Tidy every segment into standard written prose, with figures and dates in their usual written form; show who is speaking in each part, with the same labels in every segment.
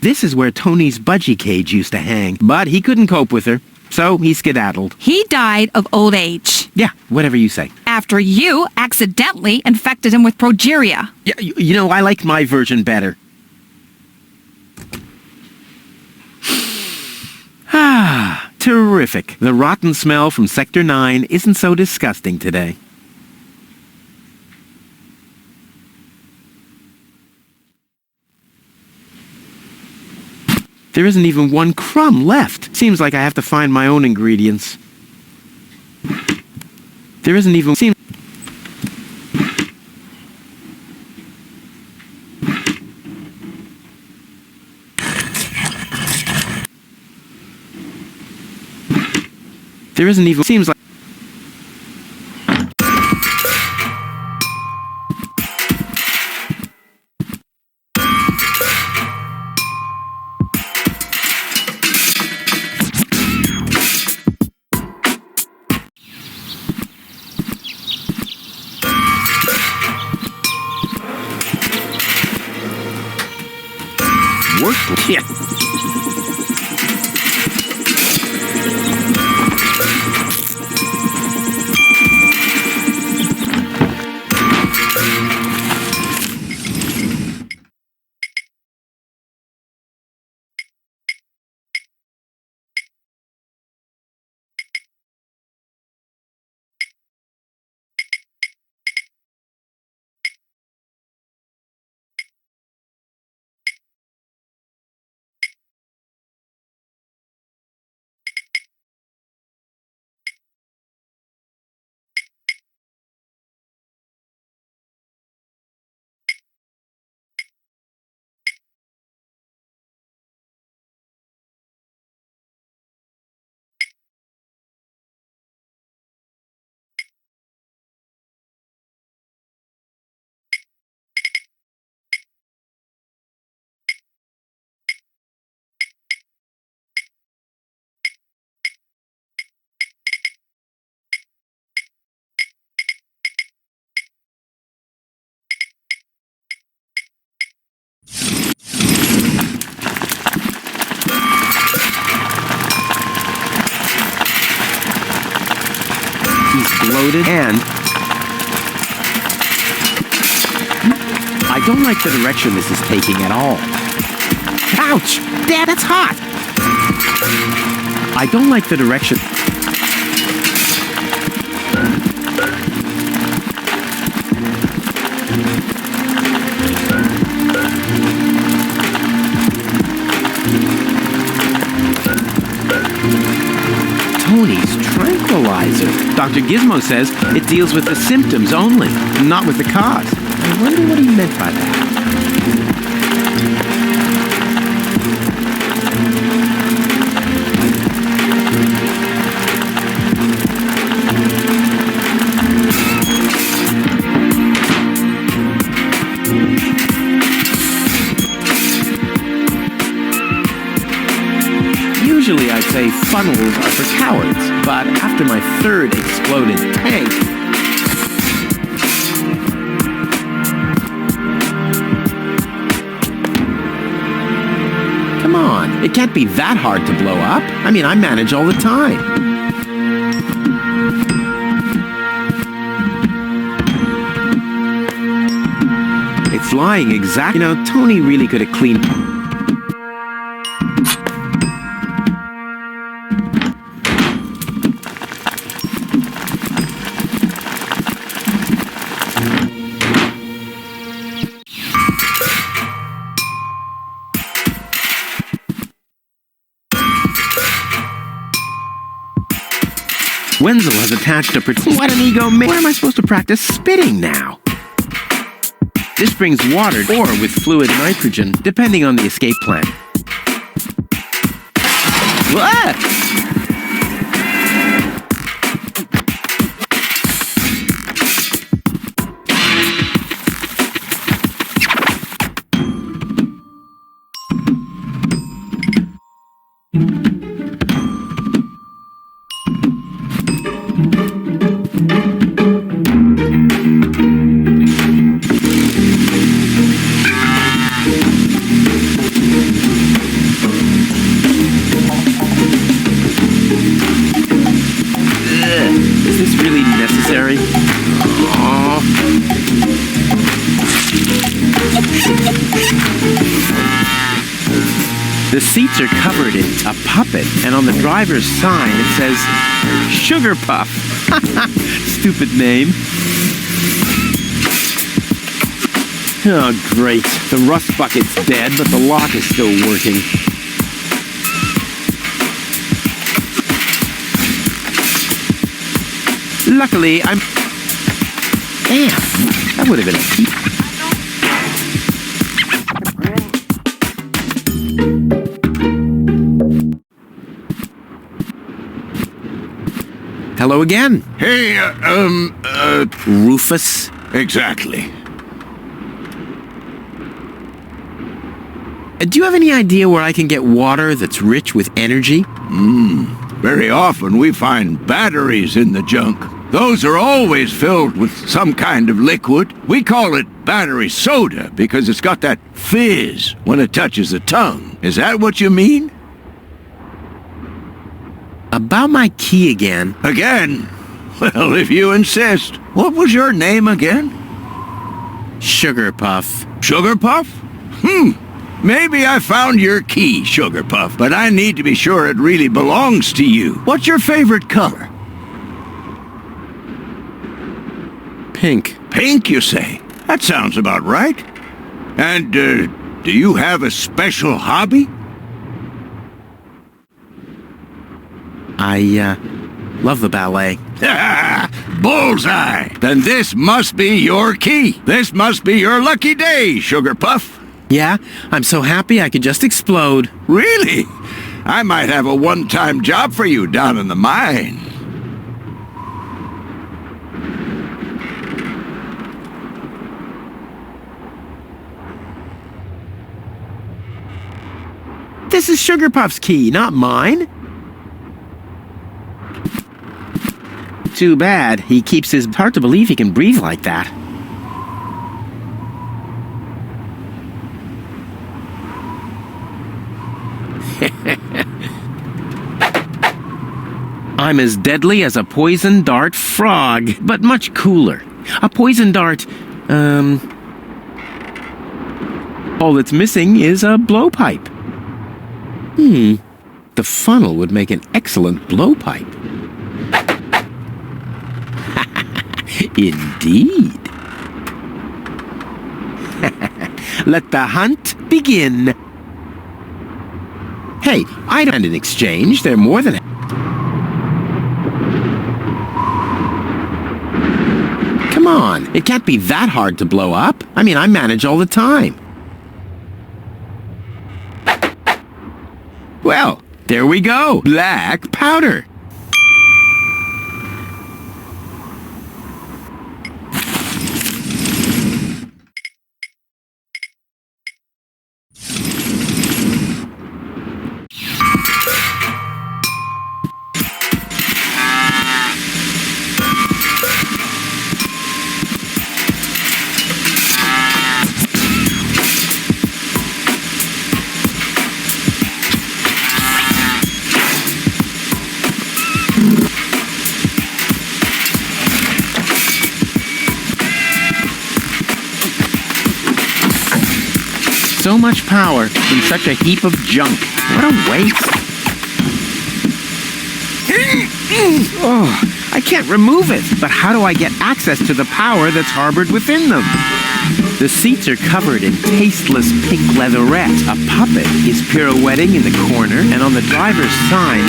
Speaker 1: This is where Tony's budgie cage used to hang, but he couldn't cope with her, so he skedaddled.
Speaker 2: He died of old age.
Speaker 1: Yeah, whatever you say.
Speaker 2: After you accidentally infected him with progeria.
Speaker 1: Yeah, you know, I like my version better. Ah, terrific. The rotten smell from Sector 9 isn't so disgusting today. There isn't even one crumb left. Seems like I have to find my own ingredients. There isn't even... There isn't even... Seems like... Work? Yeah. Bloated and I don't like the direction this is taking at all. Ouch! Dad, that's hot! I don't like the direction. Tony's tranquilizer. Dr. Gizmo says it deals with the symptoms only, not with the cause. I wonder what he meant by that. Usually I'd say funnels are for cowards, but after my third exploded tank... Come on, it can't be that hard to blow up. I mean, I manage all the time. It's lying exactly... You know, Tony really could have cleaned... Wenzel has attached a... What an ego man! Where am I supposed to practice spitting now? This brings water or with fluid nitrogen, depending on the escape plan. What? The seats are covered in a puppet, and on the driver's sign it says, Sugar Puff. Stupid name. Oh, great. The rust bucket's dead, but the lock is still working. Luckily, I'm... Damn, that would have been a key. Hello again.
Speaker 3: Hey,
Speaker 1: Rufus?
Speaker 3: exactly.
Speaker 1: Do you have any idea where I can get water that's rich with energy?
Speaker 3: Very often we find batteries in the junk. Those are always filled with some kind of liquid. We call it battery soda because it's got that fizz when it touches the tongue. Is that what you mean?
Speaker 1: About my key again.
Speaker 3: Again? Well, if you insist. What was your name again?
Speaker 1: Sugar Puff.
Speaker 3: Sugar Puff? Maybe I found your key, Sugar Puff, but I need to be sure it really belongs to you. What's your favorite color?
Speaker 1: Pink.
Speaker 3: Pink, you say? That sounds about right. And, do you have a special hobby?
Speaker 1: I, love the ballet.
Speaker 3: Bullseye! Then this must be your key. This must be your lucky day, Sugar Puff.
Speaker 1: Yeah, I'm so happy I could just explode.
Speaker 3: Really? I might have a one-time job for you down in the mine.
Speaker 1: This is Sugar Puff's key, not mine. Too bad. He keeps his... Hard to believe he can breathe like that. I'm as deadly as a poison dart frog, but much cooler. A poison dart, all that's missing is a blowpipe. The funnel would make an excellent blowpipe. Indeed. Let the hunt begin. Hey, I don't... And in exchange, they're more than... Come on, it can't be that hard to blow up. I mean, I manage all the time. Well, there we go. Black powder. So much power in such a heap of junk. What a waste. Oh, I can't remove it. But how do I get access to the power that's harbored within them? The seats are covered in tasteless pink leatherette. A puppet is pirouetting in the corner, and on the driver's sign,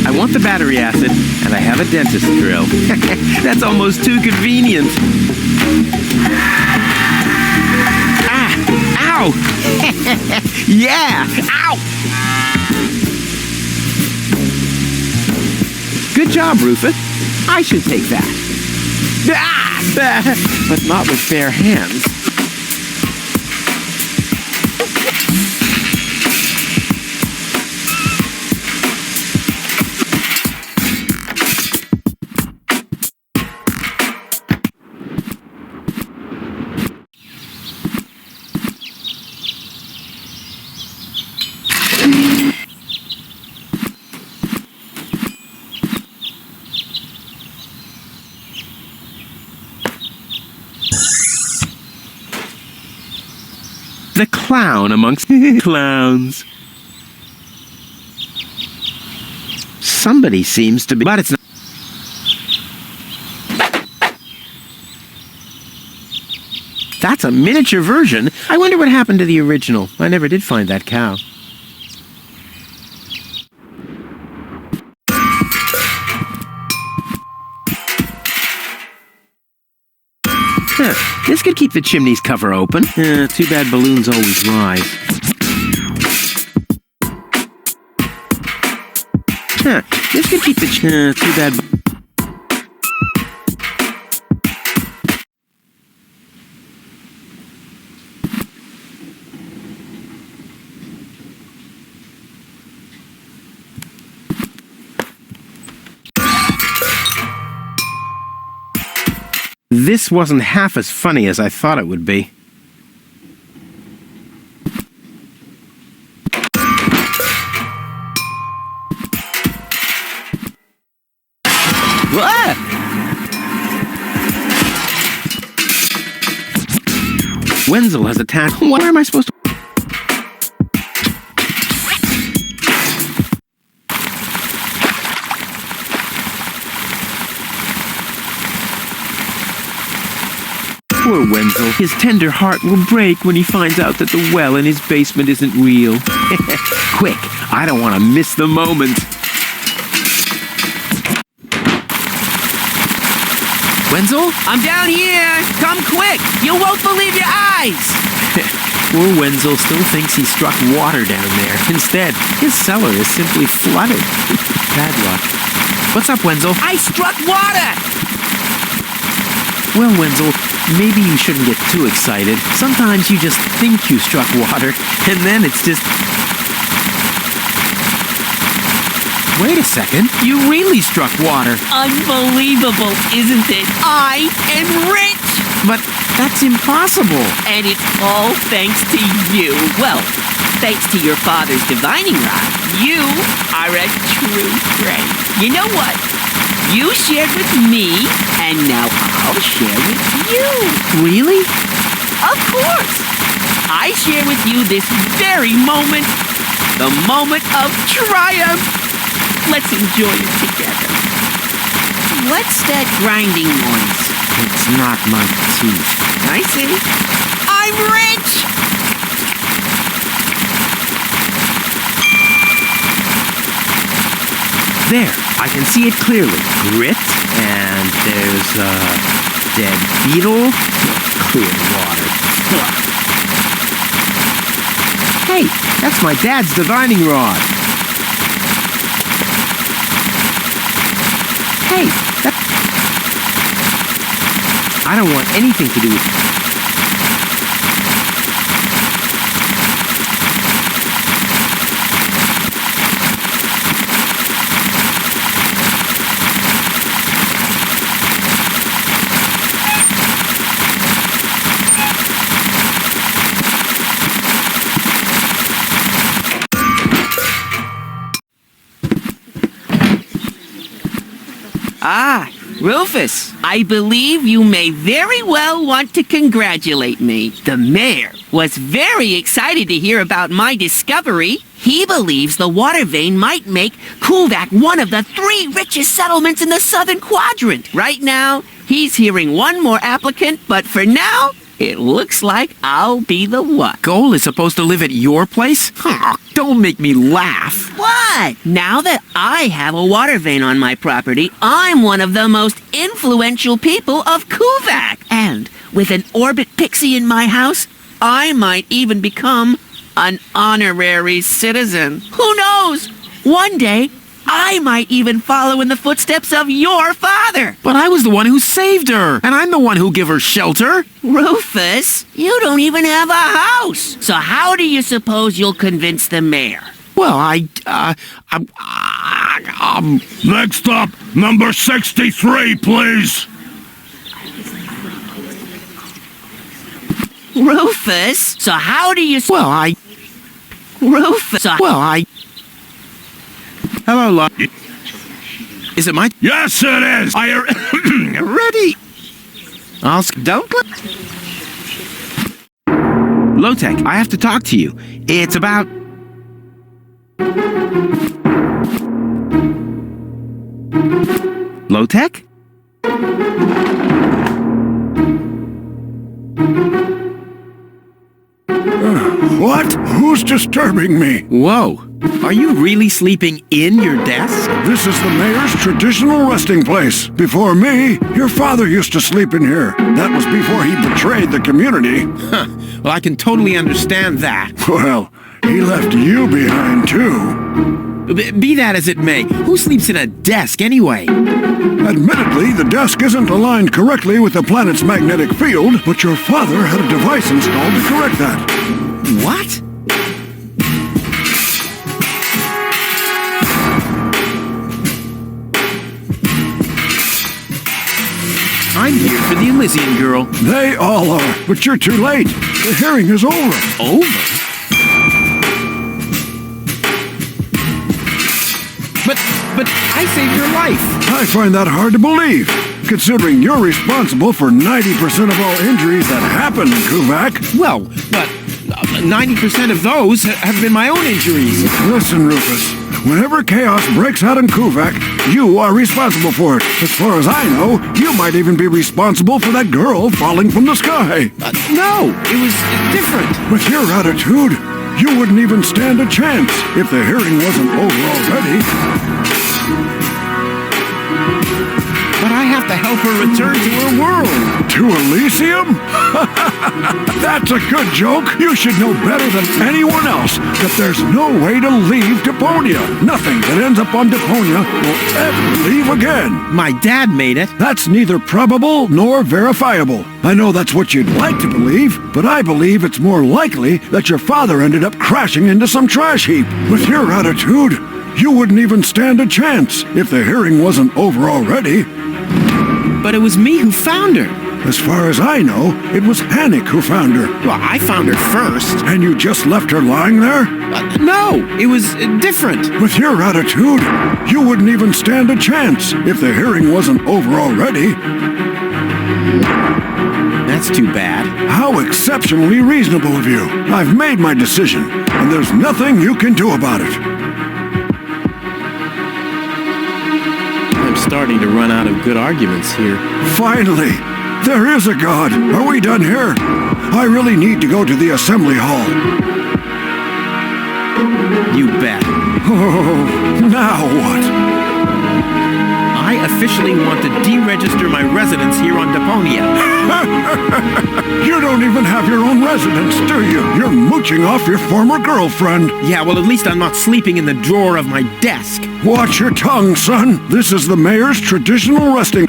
Speaker 1: I want the battery acid, and I have a dentist drill. That's almost too convenient. Ah! Ow! Yeah! Ow! Good job, Rufus. I should take that. Ah! But not with bare hands. The clown amongst clowns. Somebody seems to be... But it's not... That's a miniature version. I wonder what happened to the original. I never did find that cow. This could keep the chimney's cover open. Too bad balloons always rise. This could keep the too bad... This wasn't half as funny as I thought it would be. Ah! Wenzel has attacked... What am I supposed to... Poor Wenzel. His tender heart will break when he finds out that the well in his basement isn't real. Quick, I don't want to miss the moment. Wenzel?
Speaker 4: I'm down here! Come quick! You won't believe your eyes!
Speaker 1: Poor Wenzel still thinks he struck water down there. Instead, his cellar is simply flooded. Bad luck. What's up, Wenzel?
Speaker 4: I struck water!
Speaker 1: Well, Wenzel, maybe you shouldn't get too excited. Sometimes you just think you struck water, and then it's just... Wait a second, you really struck water.
Speaker 4: Unbelievable, isn't it? I am rich!
Speaker 1: But that's impossible.
Speaker 4: And it's all thanks to you. Well, thanks to your father's divining rod. You are a true friend. You know what? You shared with me, and now I'll share with you.
Speaker 1: Really?
Speaker 4: Of course. I share with you this very moment, the moment of triumph. Let's enjoy it together. What's that grinding noise?
Speaker 1: It's not my teeth.
Speaker 4: I see. I'm rich!
Speaker 1: There, I can see it clearly. Grit, and there's a dead beetle. Clear water. Hey, that's my dad's divining rod. Hey, I don't want anything to do with...
Speaker 4: Ah, Rufus, I believe you may very well want to congratulate me. The mayor was very excited to hear about my discovery. He believes the water vein might make Kuvak one of the 3 richest settlements in the southern quadrant. Right now, he's hearing one more applicant, but for now, it looks like I'll be the one.
Speaker 1: Goal is supposed to live at your place? Oh, don't make me laugh.
Speaker 4: What? Now that I have a water vein on my property, I'm one of the most influential people of Kuvak. And with an orbit pixie in my house, I might even become an honorary citizen. Who knows? One day, I might even follow in the footsteps of your father.
Speaker 1: But I was the one who saved her, and I'm the one who gave her shelter.
Speaker 4: Rufus, you don't even have a house. So how do you suppose you'll convince the mayor?
Speaker 1: Well,
Speaker 3: Next up, number 63, please.
Speaker 4: Rufus, so how do you... Rufus,
Speaker 1: Hello, Lord. Is it my...
Speaker 3: Yes, it is. Ready?
Speaker 1: Don't... Low-tech, I have to talk to you. It's about... Low-tech?
Speaker 3: What? Who's disturbing me?
Speaker 1: Whoa. Are you really sleeping in your desk?
Speaker 3: This is the mayor's traditional resting place. Before me, your father used to sleep in here. That was before he betrayed the community.
Speaker 1: Huh. Well, I can totally understand that.
Speaker 3: Well, he left you behind, too.
Speaker 1: Be that as it may, who sleeps in a desk anyway?
Speaker 3: Admittedly, the desk isn't aligned correctly with the planet's magnetic field, but your father had a device installed to correct that.
Speaker 1: What? I'm here for the Elysian girl.
Speaker 3: They all are, but you're too late. The hearing is over.
Speaker 1: Over? But I saved your life.
Speaker 3: I find that hard to believe, considering you're responsible for 90% of all injuries that happen in Kuvak.
Speaker 1: Well, but 90% of those have been my own injuries.
Speaker 3: Listen, Rufus. Whenever chaos breaks out in Kuvak, you are responsible for it. As far as I know, you might even be responsible for that girl falling from the sky.
Speaker 1: No, it was different.
Speaker 3: With your attitude, you wouldn't even stand a chance if the hearing wasn't over already.
Speaker 1: But I have to help her return to her world.
Speaker 3: To Elysium? That's a good joke. You should know better than anyone else that there's no way to leave Deponia. Nothing that ends up on Deponia will ever leave again.
Speaker 1: My dad made it.
Speaker 3: That's neither probable nor verifiable. I know that's what you'd like to believe, but I believe it's more likely that your father ended up crashing into some trash heap. With your attitude, you wouldn't even stand a chance if the hearing wasn't over already.
Speaker 1: But it was me who found her.
Speaker 3: As far as I know, it was Hannick who found her.
Speaker 1: Well, I found her first.
Speaker 3: And you just left her lying there?
Speaker 1: No, it was different.
Speaker 3: With your attitude, you wouldn't even stand a chance if the hearing wasn't over already.
Speaker 1: That's too bad.
Speaker 3: How exceptionally reasonable of you. I've made my decision, and there's nothing you can do about it.
Speaker 1: I'm starting to run out of good arguments here.
Speaker 3: Finally! There is a God! Are we done here? I really need to go to the assembly hall.
Speaker 1: You bet.
Speaker 3: Oh, now what?
Speaker 1: I officially want to deregister my residence here on Deponia.
Speaker 3: You don't even have your own residence, do you? You're mooching off your former girlfriend.
Speaker 1: Yeah, well, at least I'm not sleeping in the drawer of my desk.
Speaker 3: Watch your tongue, son. This is the mayor's traditional resting.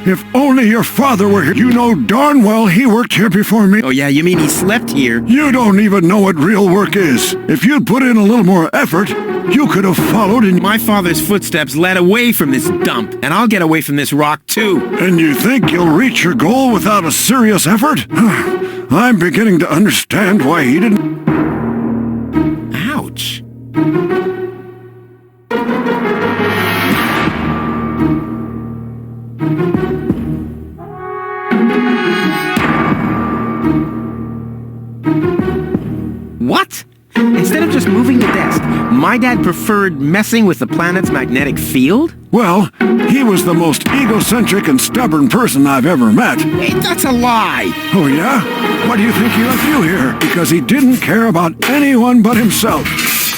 Speaker 3: If only your father were here. You know darn well he worked here before me.
Speaker 1: Oh, yeah, you mean he slept here?
Speaker 3: You don't even know what real work is. If you'd put in a little more effort, you could have followed in...
Speaker 1: My father's footsteps led away from this dump, and I'll get away from this rock, too.
Speaker 3: And you think you'll reach your goal without a serious effort? I'm beginning to understand why he didn't...
Speaker 1: Ouch. What? Instead of just moving the desk, my dad preferred messing with the planet's magnetic field?
Speaker 3: Well, he was the most egocentric and stubborn person I've ever met.
Speaker 1: Hey, that's a lie.
Speaker 3: Oh, yeah? Why do you think he left you here? Because he didn't care about anyone but himself.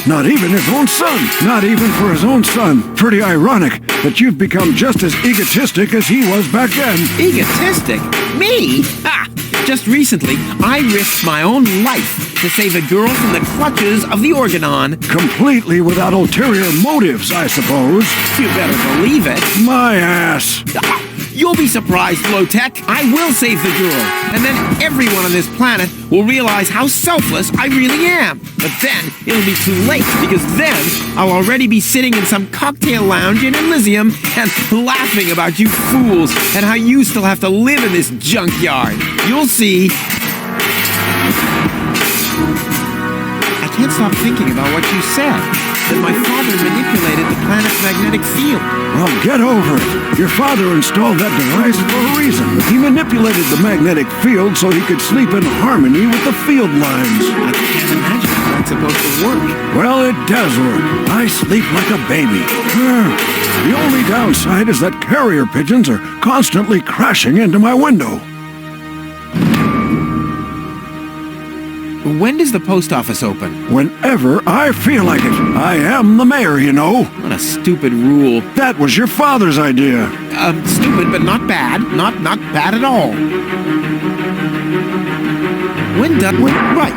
Speaker 3: Not even his own son. Not even for his own son. Pretty ironic that you've become just as egotistic as he was back then.
Speaker 1: Egotistic? Me? Ha! Just recently, I risked my own life to save a girl from the clutches of the Organon.
Speaker 3: Completely without ulterior motives, I suppose.
Speaker 1: You better believe it.
Speaker 3: My ass.
Speaker 1: You'll be surprised, Low-Tech. I will save the girl. And then everyone on this planet will realize how selfless I really am. But then it'll be too late, because then I'll already be sitting in some cocktail lounge in Elysium and laughing about you fools and how you still have to live in this junkyard. You'll see. I can't stop thinking about what you said. that my father manipulated the planet's magnetic field.
Speaker 3: Well, get over it. Your father installed that device for a reason. He manipulated the magnetic field so he could sleep in harmony with the field lines.
Speaker 1: I can't imagine how that's supposed to work.
Speaker 3: Well, it does work. I sleep like a baby. The only downside is that carrier pigeons are constantly crashing into my window.
Speaker 1: When does the post office open?
Speaker 3: Whenever I feel like it. I am the mayor, you know.
Speaker 1: What a stupid rule.
Speaker 3: That was your father's idea.
Speaker 1: Stupid, but not bad. Not bad at all. When done? Right.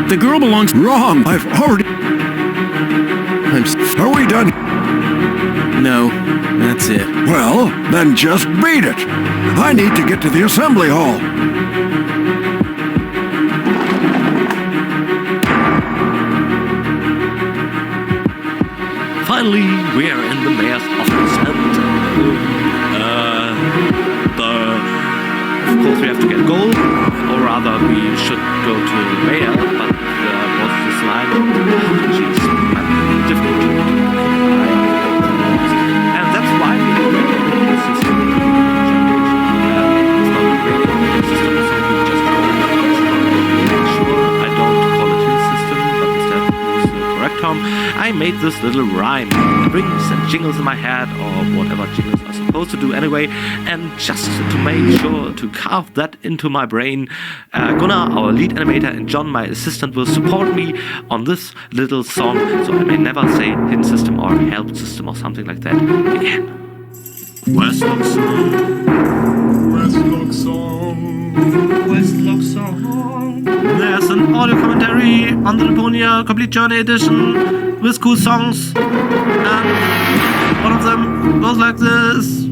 Speaker 1: The girl belongs...
Speaker 3: Wrong. I've already... Are we done?
Speaker 1: No, that's it.
Speaker 3: Well, then just beat it. I need to get to the assembly hall.
Speaker 5: Finally, we are in the mayor's office, and of course we have to get gold, or rather we should go to the mayor, but what's this line? Jeez, difficult to and that's why we don't know the system. It's not really a system, so we just call it make sure I don't call it his system, but instead use the correct term. I made this little rhyme. It rings and jingles in my head, or whatever jingles are supposed to do anyway, and just to make sure to carve that into my brain, Gunnar, our lead animator, and John, my assistant, will support me on this little song, so I may never say hint system or help system or something like that again. Westlock song, Westlock song, Westlock song. There's an audio commentary on the Deponia Complete Journey Edition with cool songs, and one of them goes like this.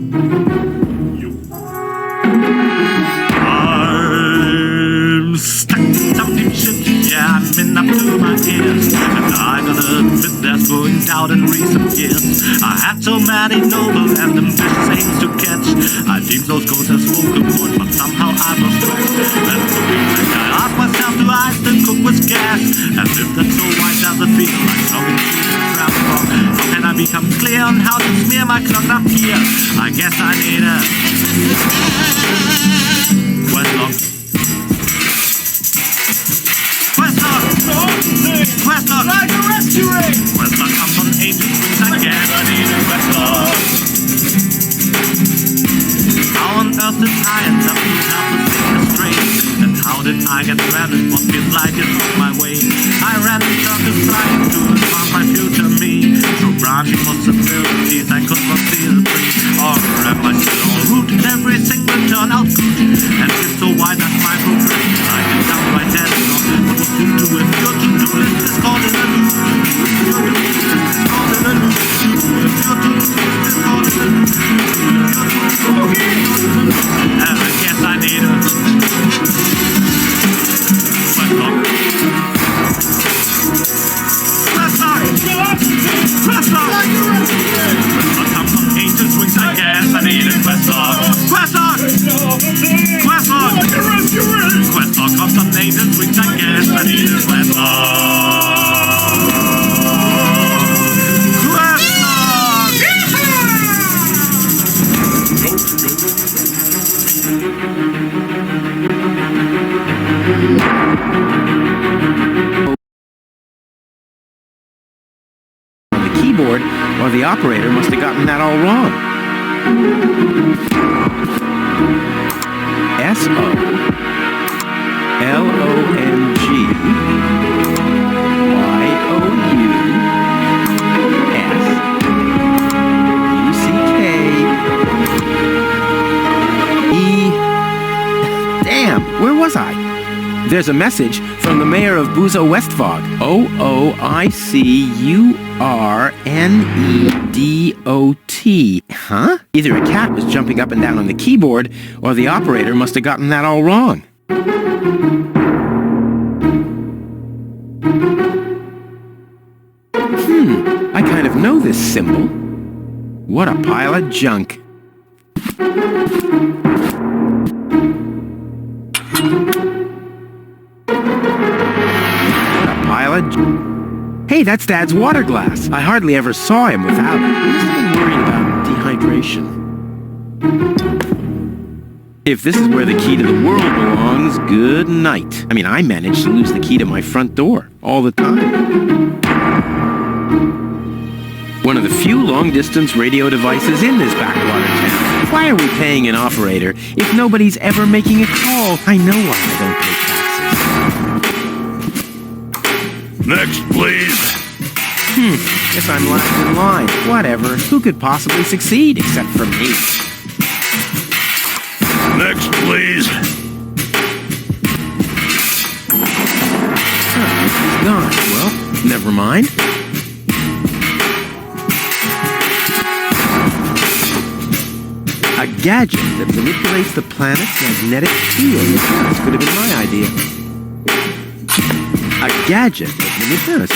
Speaker 5: I'm stuck in some deep shit, yeah, I'm in up to my ears, and I gotta admit there's going down in recent years. I had so many noble and ambitious aims to catch. I deemed those goals as focal point, but somehow I lost track. And looking back, I asked myself, do I still cook with gas? And if that's so, why does it feel like something crap from? How can I become clear on how to smear my clock up here? I guess I need a Westlock. Westlock! Like a rescue ring! Westlock comes on ancient wings, I guess I need a Westlock. How on earth did I end up to have the sickness straight? And how did I get stranded? What feels like it's on my way? I ran in circles trying to advance my future me. Through branching possibilities, I could not see the tree. Or am I still en route? Everything will turn out good. And if so, why not my progression? I can down my head. What would you do if your to-do list is called in a loop? If your to-do list is called in a loop. If your to-do list is called in a loop. And I guess I need a Westlock. Westlock! Westlock comes on angel swings, I guess I need a Westlock. Westlock! Westlock! Westlock comes on angel swings, I guess I need a Westlock.
Speaker 1: Keyboard, or the operator must have gotten that all wrong. SOLOUNGYouSCKE. Damn, where was I? There's a message from the mayor of Buzo Westvog. OOICURNEDOT. Huh? Either a cat was jumping up and down on the keyboard, or the operator must have gotten that all wrong. I kind of know this symbol. What a pile of junk. Hey, that's Dad's water glass. I hardly ever saw him without it. He must have been worried about dehydration. If this is where the key to the world belongs, good night. I mean, I managed to lose the key to my front door all the time. One of the few long-distance radio devices in this backwater town. Why are we paying an operator if nobody's ever making a call? I know why I don't pay taxes.
Speaker 3: Next, please.
Speaker 1: Guess I'm last in line. Whatever. Who could possibly succeed except for me?
Speaker 3: Next, please.
Speaker 1: He's gone. Well, never mind. A gadget that manipulates the planet's magnetic field. This could have been my idea. A gadget that manipulates...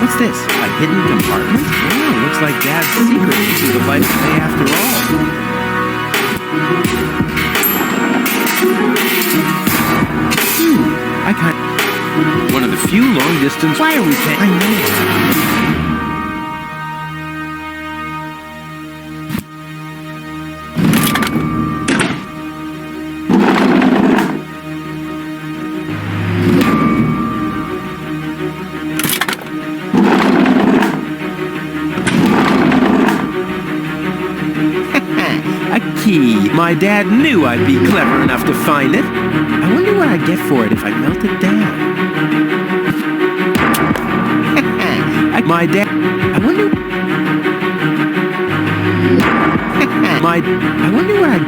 Speaker 1: What's this? A hidden compartment? Oh, looks like Dad's secret. This is the light of day after all. I can't... One of the few long-distance... Why are we paying... I know. A key. My dad knew I'd be clever enough to find it. I wonder what I'd get for it if I melted down. My dad... I wonder... I wonder what I'd...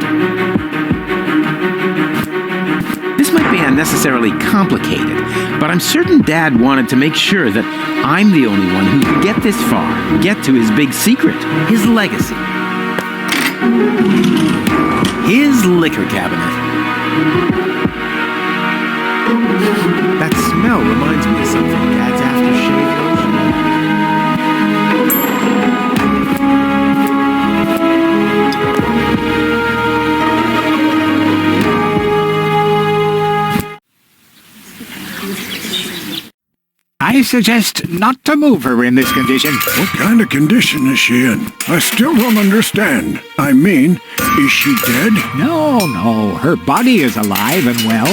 Speaker 1: This might be unnecessarily complicated, but I'm certain Dad wanted to make sure that I'm the only one who could get this far, get to his big secret, his legacy. His liquor cabinet. That smell reminds me of something Dad's aftershave lotion.
Speaker 6: I suggest not to move her in this condition.
Speaker 3: What kind of condition is she in? I still don't understand. I mean, is she dead?
Speaker 6: No, her body is alive and well.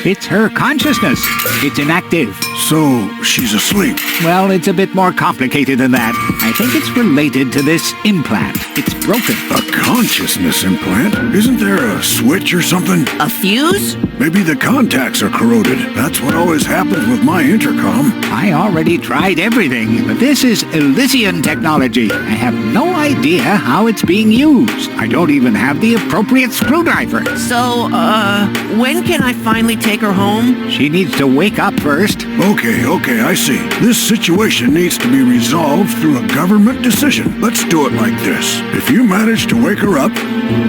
Speaker 6: It's her consciousness. It's inactive.
Speaker 3: So, she's asleep.
Speaker 6: Well, it's a bit more complicated than that. I think it's related to this implant. It's broken.
Speaker 3: A consciousness implant? Isn't there a switch or something?
Speaker 4: A fuse?
Speaker 3: Maybe the contacts are corroded. That's what always happens with my intercom.
Speaker 6: I already tried everything, but this is Elysian technology. I have no idea how it's being used. I don't even have the appropriate screwdriver.
Speaker 4: So, when can I finally take her home?
Speaker 6: She needs to wake up first.
Speaker 3: Okay, I see. This situation needs to be resolved through a government decision. Let's do it like this. If you manage to wake her up,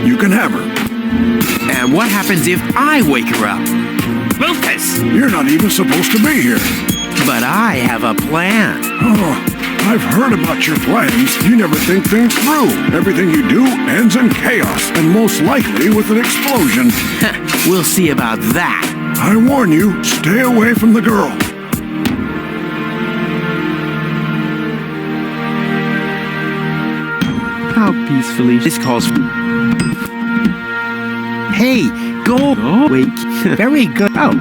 Speaker 3: you can have her.
Speaker 1: And what happens if I wake her up? Rufus!
Speaker 3: You're not even supposed to be here.
Speaker 1: But I have a plan.
Speaker 3: Oh, I've heard about your plans. You never think things through. Everything you do ends in chaos, and most likely with an explosion.
Speaker 1: We'll see about that.
Speaker 3: I warn you, stay away from the girl.
Speaker 1: How peacefully this calls for... Hey, go! Wait.
Speaker 6: Very good.
Speaker 1: Oh.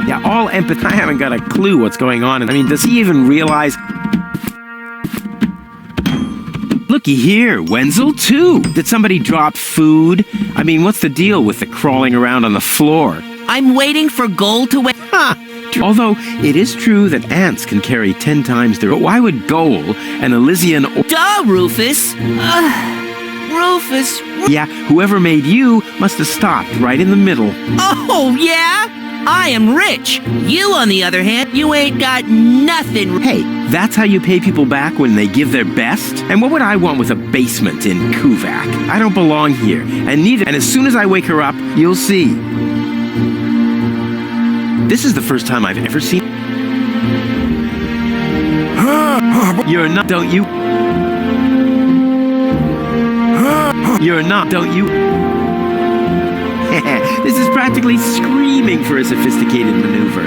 Speaker 1: Yeah, all empathy. I haven't got a clue what's going on. I mean, does he even realize... Looky here, Wenzel, too. Did somebody drop food? I mean, what's the deal with the crawling around on the floor?
Speaker 4: I'm waiting for Gold to wake...
Speaker 1: Although, it is true that ants can carry 10 times their... Why would Goal, an Elysian...
Speaker 4: Duh, Rufus! Rufus!
Speaker 1: Yeah, whoever made you must have stopped right in the middle.
Speaker 4: Oh, yeah? I am rich. You, on the other hand, you ain't got nothing.
Speaker 1: Hey, that's how you pay people back when they give their best? And what would I want with a basement in Kuvak? I don't belong here, and neither. And as soon as I wake her up, you'll see. This is the first time I've ever seen... You're not, don't you? You're not, don't you? This is practically screaming for a sophisticated maneuver.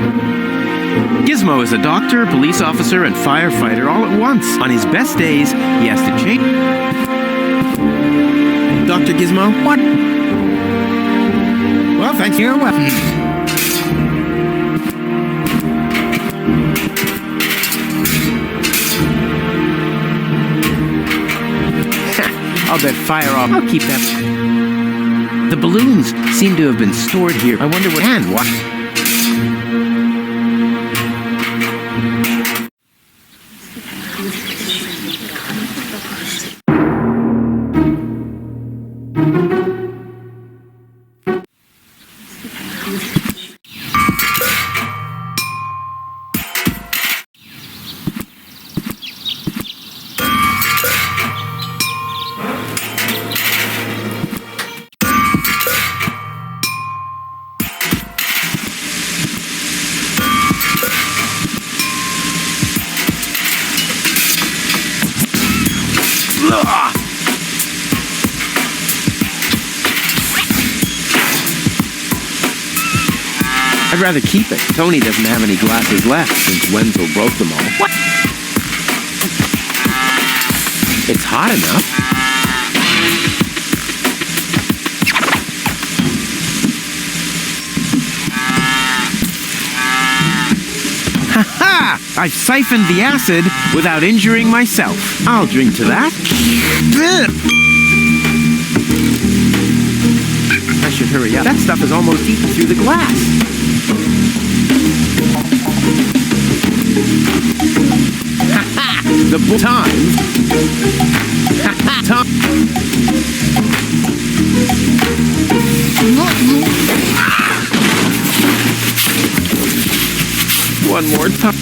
Speaker 1: Gizmo is a doctor, police officer, and firefighter all at once. On his best days, he has to change. Dr. Gizmo?
Speaker 6: What?
Speaker 1: Well, thanks.
Speaker 6: You're welcome.
Speaker 1: I'll bet fire off. I'll keep that. The balloons seem to have been stored here. I wonder what. And what? I'd rather keep it. Tony doesn't have any glasses left since Wenzel broke them all. What? It's hot enough. Ha-ha! I've siphoned the acid without injuring myself. I'll drink to that. I should hurry up. That stuff is almost eaten through the glass. Ha-ha! The time. Ha-ha! Time. One more time.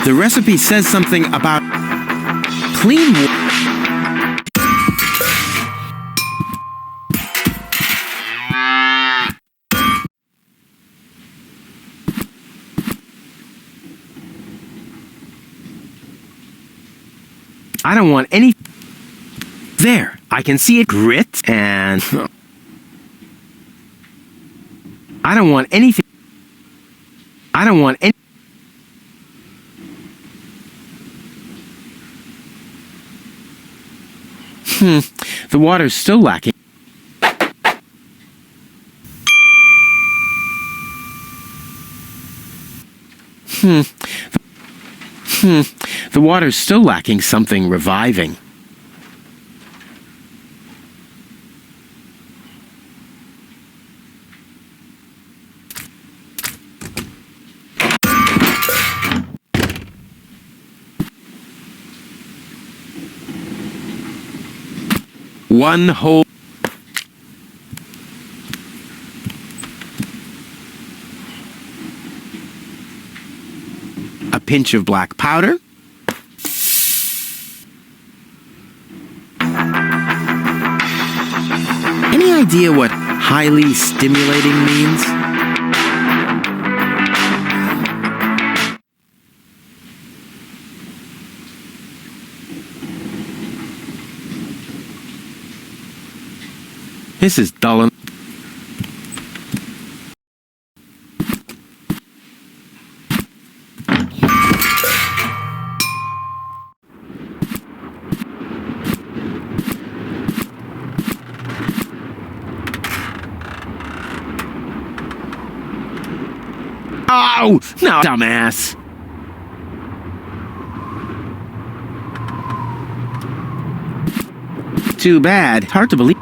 Speaker 1: The recipe says something about clean water. I don't want any. There, I can see it grit and. I don't want anything. I don't want any. The water's still lacking. The water's still lacking something reviving. One whole. A pinch of black powder. Any idea what highly stimulating means? This is dull and... Oh, no, dumbass. Too bad. Hard to believe.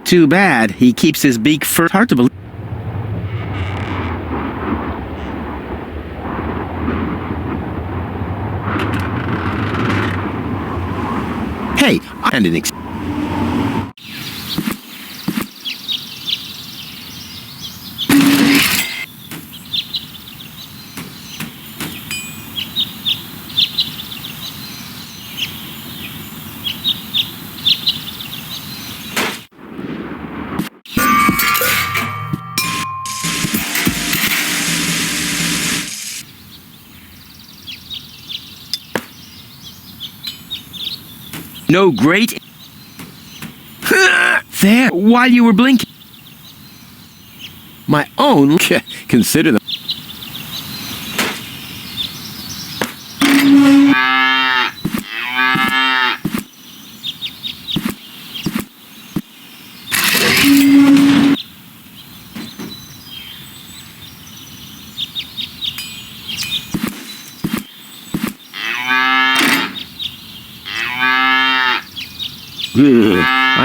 Speaker 1: Too bad he keeps his beak first. Hard to believe. Hey, and an No great... There, while you were blinking. My own... Consider them.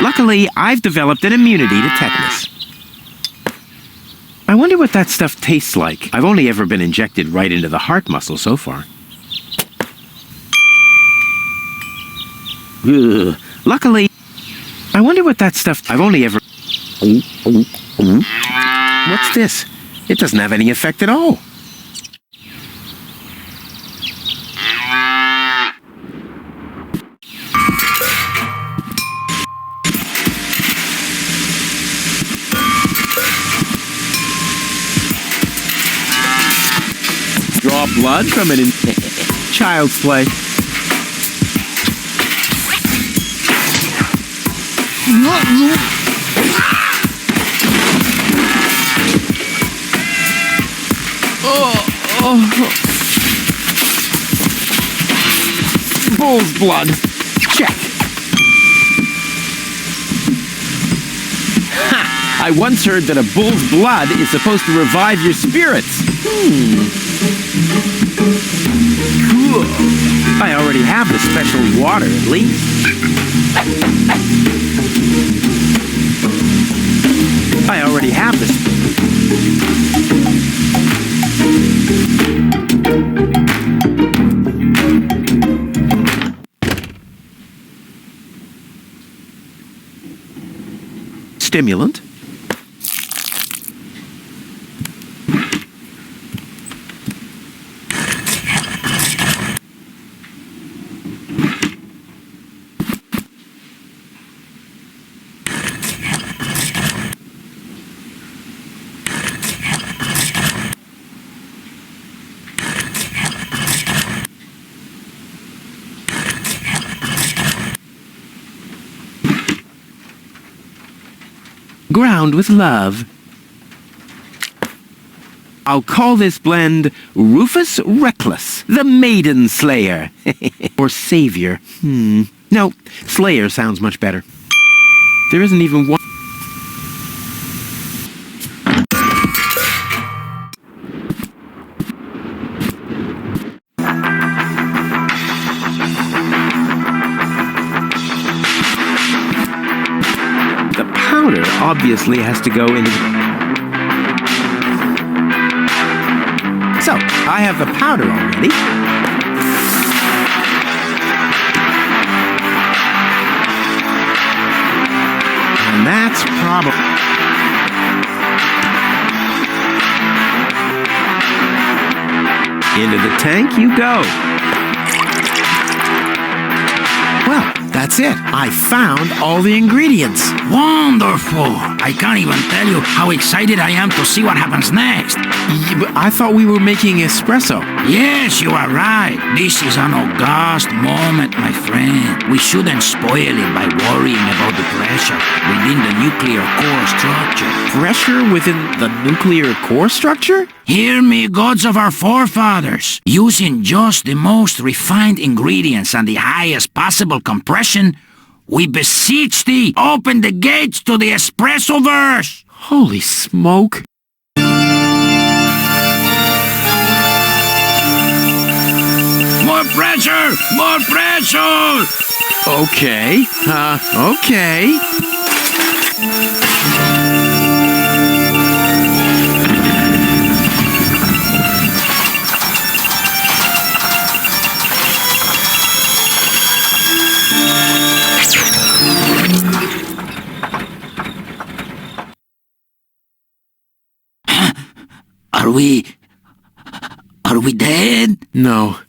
Speaker 1: Luckily, I've developed an immunity to tetanus. I wonder what that stuff tastes like. I've only ever been injected right into the heart muscle so far. Luckily, I wonder what that stuff... I've only ever... What's this? It doesn't have any effect at all. Draw blood from an child's play. Bull's blood. Check. Ha! I once heard that a bull's blood is supposed to revive your spirits. Cool. I already have the special water, at least. I already have this. Stimulant. Ground with love. I'll call this blend Rufus Reckless, the Maiden Slayer. Or Savior. No, Slayer sounds much better. There isn't even one... obviously has to go in. So, I have the powder already. And that's probably... Into the tank you go. Well, that's it. I found all the ingredients.
Speaker 7: Wonderful! I can't even tell you how excited I am to see what happens next.
Speaker 1: Yeah, but I thought we were making espresso.
Speaker 7: Yes, you are right. This is an august moment, my friend. We shouldn't spoil it by worrying about the pressure within the nuclear core structure.
Speaker 1: Pressure within the nuclear core structure?
Speaker 7: Hear me, gods of our forefathers. Using just the most refined ingredients and the highest possible compression, we beseech thee, open the gates to the espressoverse!
Speaker 1: Holy smoke.
Speaker 7: More pressure! More pressure!
Speaker 1: Okay. Okay.
Speaker 7: Are we dead?
Speaker 1: No.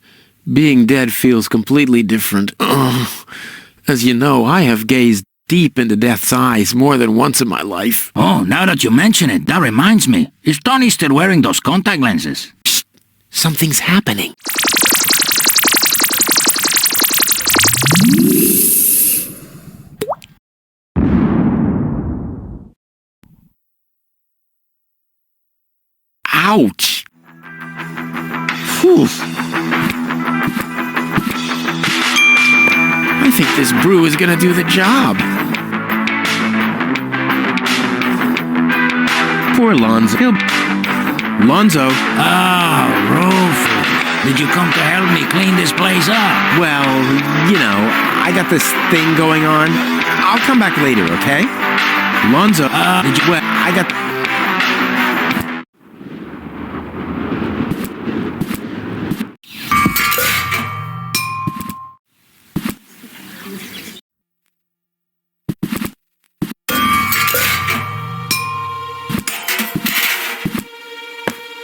Speaker 1: Being dead feels completely different. As you know, I have gazed deep into death's eyes more than once in my life.
Speaker 7: Oh, now that you mention it, that reminds me. Is Tony still wearing those contact lenses?
Speaker 1: Shh! Something's happening. Ouch! Whew. I think this brew is gonna do the job. Poor Lonzo. Lonzo.
Speaker 7: Oh, Rufus. Did you come to help me clean this place up?
Speaker 1: Well, you know, I got this thing going on. I'll come back later, okay? Lonzo.
Speaker 7: Did you...
Speaker 1: Well, I got...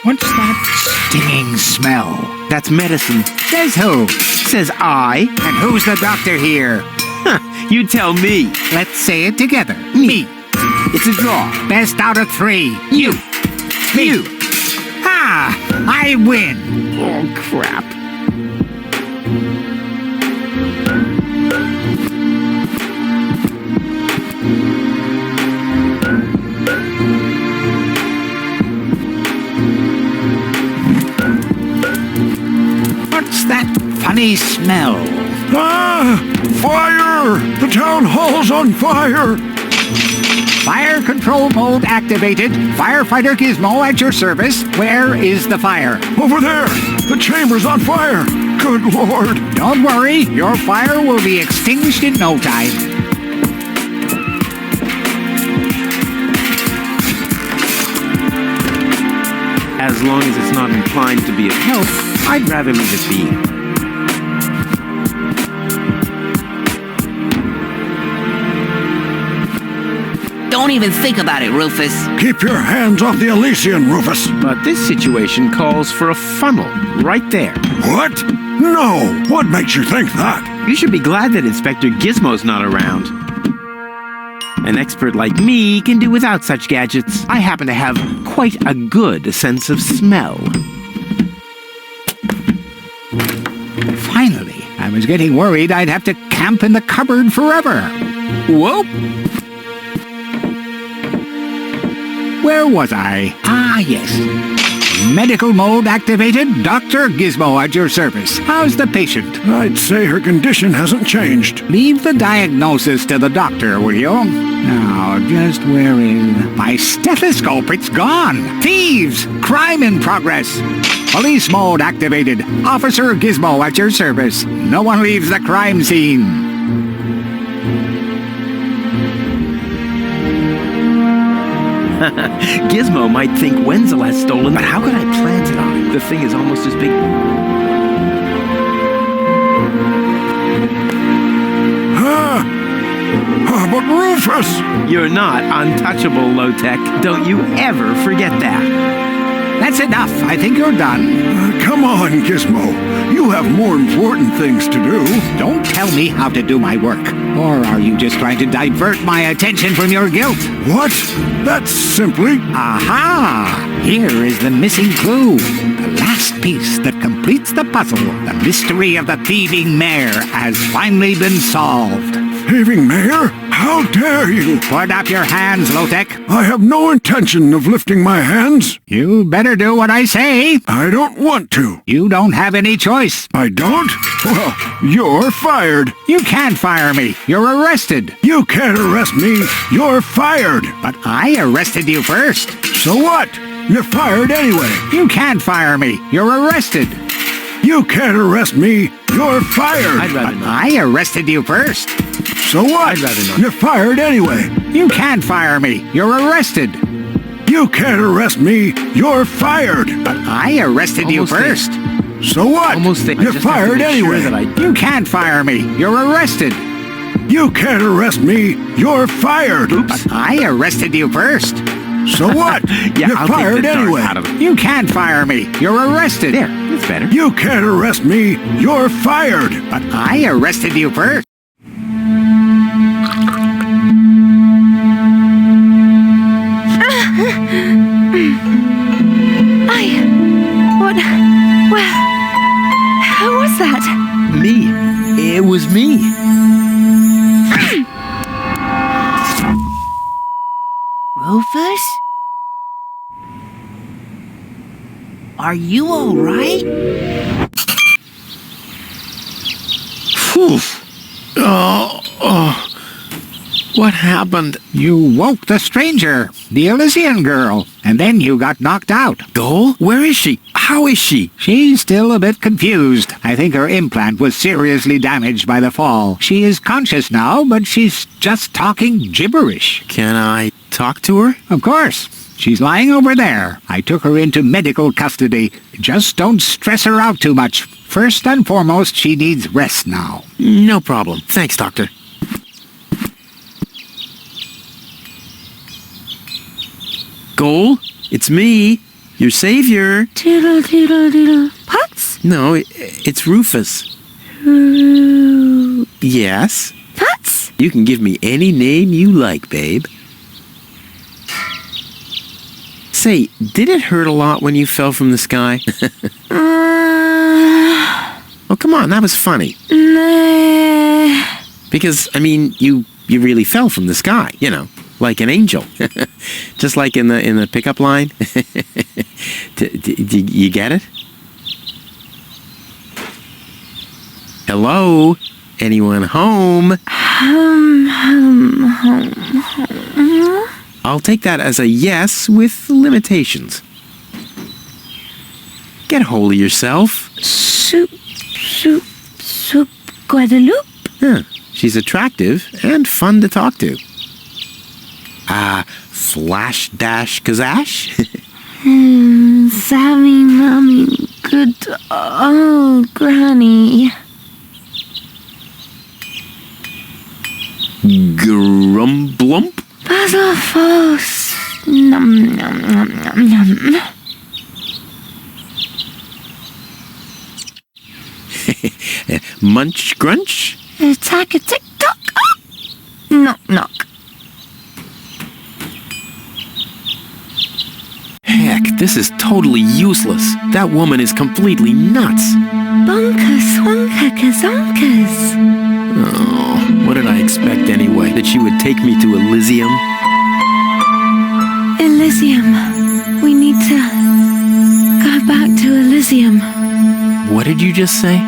Speaker 6: What's that stinging smell?
Speaker 1: That's medicine.
Speaker 6: Says who?
Speaker 1: Says I.
Speaker 6: And who's the doctor here?
Speaker 1: You tell me.
Speaker 6: Let's say it together. Me.
Speaker 1: It's a draw.
Speaker 6: Best out of 3.
Speaker 1: You.
Speaker 6: Me.
Speaker 1: You.
Speaker 6: Ah! I win.
Speaker 1: Oh, crap.
Speaker 6: What's that funny smell?
Speaker 3: Ah! Fire! The town hall's on fire!
Speaker 6: Fire control mode activated. Firefighter Gizmo at your service. Where is the fire?
Speaker 3: Over there! The chamber's on fire! Good Lord!
Speaker 6: Don't worry, your fire will be extinguished in no time.
Speaker 1: As long as it's not inclined to be of help, I'd rather leave it be.
Speaker 4: Don't even think about it, Rufus.
Speaker 3: Keep your hands off the Elysian, Rufus!
Speaker 1: But this situation calls for a funnel right there.
Speaker 3: What? No! What makes you think that?
Speaker 1: You should be glad that Inspector Gizmo's not around. An expert like me can do without such gadgets. I happen to have quite a good sense of smell.
Speaker 6: Finally, I was getting worried I'd have to camp in the cupboard forever.
Speaker 1: Whoa!
Speaker 6: Where was I? Ah, yes. Medical mode activated. Dr. Gizmo at your service. How's the patient?
Speaker 3: I'd say her condition hasn't changed.
Speaker 6: Leave the diagnosis to the doctor, will you? Now, just where is... My stethoscope, it's gone! Thieves! Crime in progress! Police mode activated. Officer Gizmo at your service. No one leaves the crime scene.
Speaker 1: Gizmo might think Wenzel has stolen, but how could I plant it on him? The thing is almost as big...
Speaker 3: But Rufus!
Speaker 1: You're not untouchable, low-tech. Don't you ever forget that.
Speaker 6: That's enough. I think you're done.
Speaker 3: Come on, Gizmo. You have more important things to do.
Speaker 6: Don't tell me how to do my work. Or are you just trying to divert my attention from your guilt?
Speaker 3: What? That's simply...
Speaker 6: Aha! Here is the missing clue. The last piece that completes the puzzle. The mystery of the thieving mare has finally been solved.
Speaker 3: Thieving mare? How dare you!
Speaker 6: Put up your hands, Low-Tech.
Speaker 3: I have no intention of lifting my hands.
Speaker 6: You better do what I say.
Speaker 3: I don't want to.
Speaker 6: You don't have any choice.
Speaker 3: I don't? Well, you're fired.
Speaker 6: You can't fire me. You're arrested.
Speaker 3: You can't arrest me. You're fired.
Speaker 6: But I arrested you first.
Speaker 3: So what? You're fired anyway.
Speaker 6: You can't fire me. You're arrested.
Speaker 3: You can't arrest me. You're fired.
Speaker 1: I'd rather not.
Speaker 6: I arrested you first.
Speaker 3: So what?
Speaker 1: I'd rather not.
Speaker 3: You're fired anyway.
Speaker 6: You can't fire me. You're arrested.
Speaker 3: You can't arrest me. You're fired.
Speaker 6: But I arrested you
Speaker 1: Almost there.
Speaker 6: first.
Speaker 3: So what?
Speaker 1: Almost there. I
Speaker 3: You're
Speaker 1: just have to
Speaker 3: fired
Speaker 1: make
Speaker 3: anyway.
Speaker 1: Sure that I...
Speaker 6: You can't fire me. You're arrested.
Speaker 3: You can't arrest me. You're fired.
Speaker 1: Oops.
Speaker 6: But I arrested you first.
Speaker 3: So what?
Speaker 1: Yeah,
Speaker 3: You're
Speaker 1: I'll
Speaker 3: fired
Speaker 1: take the dart
Speaker 3: anyway.
Speaker 1: out of it.
Speaker 6: You can't fire me. You're arrested.
Speaker 1: There, that's better.
Speaker 3: You can't arrest me. You're fired.
Speaker 6: But I arrested you first.
Speaker 2: Who was that?
Speaker 1: Me. It was me.
Speaker 4: Rufus? are you all right?
Speaker 1: Phew. What happened?
Speaker 6: You woke the stranger, the Elysian girl, and then you got knocked out.
Speaker 1: Goal? Where is she? How is she?
Speaker 6: She's still a bit confused. I think her implant was seriously damaged by the fall. She is conscious now, but she's just talking gibberish.
Speaker 1: Can I talk to her?
Speaker 6: Of course. She's lying over there. I took her into medical custody. Just don't stress her out too much. First and foremost, she needs rest now.
Speaker 1: No problem. Thanks, Doctor. Goal? It's me, your savior.
Speaker 2: Doodle, doodle, doodle. Putz?
Speaker 1: No, it's Rufus. Yes?
Speaker 2: Putz?
Speaker 1: You can give me any name you like, babe. Say, did it hurt a lot when you fell from the sky? Oh, come on, that was funny.
Speaker 2: Nah.
Speaker 1: Because, I mean, you really fell from the sky, you know, like an angel. Just like in the pickup line. You get it? Hello? Anyone home?
Speaker 2: Home.
Speaker 1: I'll take that as a yes with limitations. Get a hold of yourself.
Speaker 2: Soup, Guadeloupe?
Speaker 1: Huh. She's attractive and fun to talk to. Flash dash kazash?
Speaker 2: Sammy, Mommy, good old Granny.
Speaker 1: Grumblump?
Speaker 2: Basil Falls. Num, num, num, num, num.
Speaker 1: Munch grunch?
Speaker 2: Attack a tick-tock. Knock, knock.
Speaker 1: Heck, this is totally useless. That woman is completely nuts.
Speaker 2: Bonkers, wonkers,
Speaker 1: Oh, what did I expect anyway? That she would take me to Elysium?
Speaker 2: Elysium. We need to go back to Elysium.
Speaker 1: What did you just say?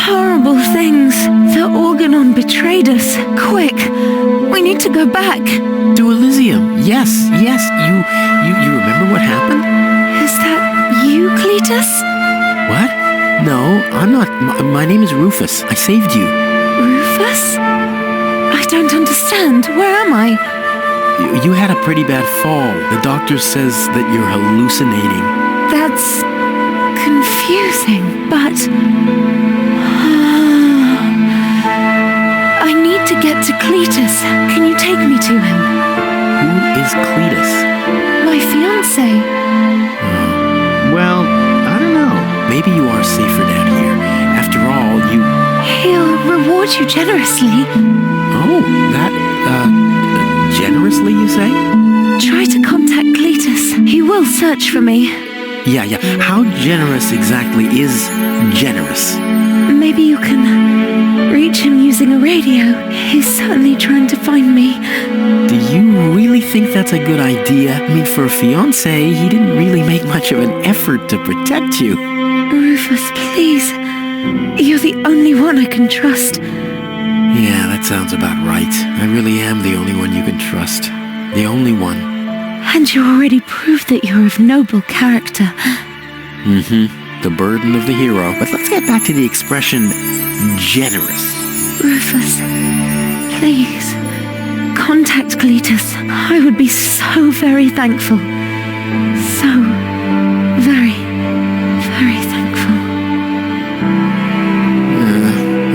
Speaker 2: Horrible things. The Organon betrayed us. Quick, we need to go back.
Speaker 1: To Elysium. Yes. You remember what happened?
Speaker 2: Is that you, Cletus?
Speaker 1: What? No, I'm not. My name is Rufus. I saved you.
Speaker 2: Rufus? I don't understand. Where am I?
Speaker 1: You had a pretty bad fall. The doctor says that you're hallucinating.
Speaker 2: That's confusing, but I need to get to Cletus. Can you take me to him?
Speaker 1: Who is Cletus?
Speaker 2: My fiancé.
Speaker 1: Well, I don't know. Maybe you are safer down here. After all, you...
Speaker 2: He'll reward you generously.
Speaker 1: Oh, that, generously, you say?
Speaker 2: Try to contact Cletus. He will search for me.
Speaker 1: Yeah. How generous exactly is generous?
Speaker 2: Maybe you can reach him using a radio. He's certainly trying to find me.
Speaker 1: Do you really think that's a good idea? I mean, for a fiancé, he didn't really make much of an effort to protect you.
Speaker 2: Rufus, please. You're the only one I can trust.
Speaker 1: Yeah, that sounds about right. I really am the only one you can trust. The only one.
Speaker 2: And you already proved that you're of noble character.
Speaker 1: The burden of the hero. But let's get back to the expression generous.
Speaker 2: Rufus, please, contact Cletus. I would be so very thankful. So very, very thankful.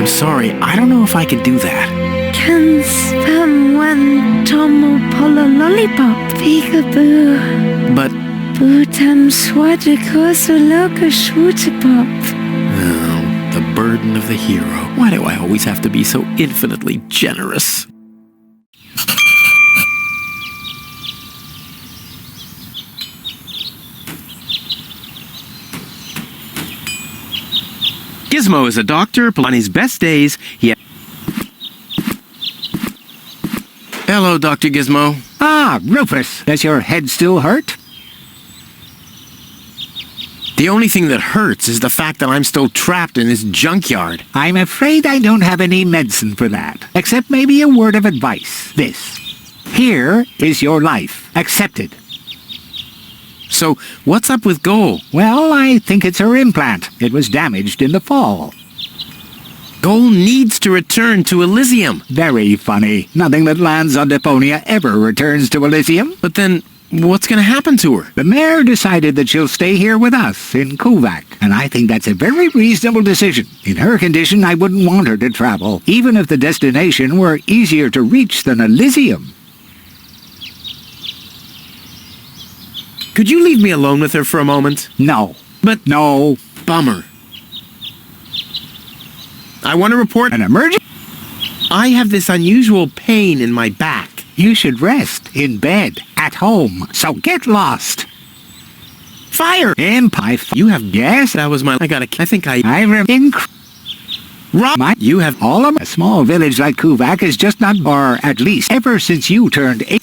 Speaker 1: I'm sorry, I don't know if I can do that.
Speaker 2: Can spam when tomo polo lollipop peekaboo.
Speaker 1: But...
Speaker 2: Bootam swadikoso loka shwootipop.
Speaker 1: Oh, the burden of the hero. Why do I always have to be so infinitely generous? Gizmo is a doctor. On his best days, he... Hello, Dr. Gizmo.
Speaker 6: Ah, Rufus, does your head still hurt?
Speaker 1: The only thing that hurts is the fact that I'm still trapped in this junkyard.
Speaker 6: I'm afraid I don't have any medicine for that, except maybe a word of advice. This. Here is your life. Accepted.
Speaker 1: So, what's up with Goal?
Speaker 6: Well, I think it's her implant. It was damaged in the fall.
Speaker 1: Goal needs to return to Elysium.
Speaker 6: Very funny. Nothing that lands on Deponia ever returns to Elysium.
Speaker 1: But then, what's going to happen to her?
Speaker 6: The mayor decided that she'll stay here with us in Kuvak, and I think that's a very reasonable decision. In her condition, I wouldn't want her to travel, even if the destination were easier to reach than Elysium.
Speaker 1: Could you leave me alone with her for a moment?
Speaker 6: No.
Speaker 1: But
Speaker 6: No.
Speaker 1: bummer. I want to report
Speaker 6: An emergency?
Speaker 1: I have this unusual pain in my back.
Speaker 6: You should rest in bed, at home, so get lost.
Speaker 1: Fire!
Speaker 6: You have... Yes,
Speaker 1: That was my... I think I...
Speaker 6: Rob,
Speaker 1: You have...
Speaker 6: all of a small village like Kuvak is just not, or at least ever since you turned 8.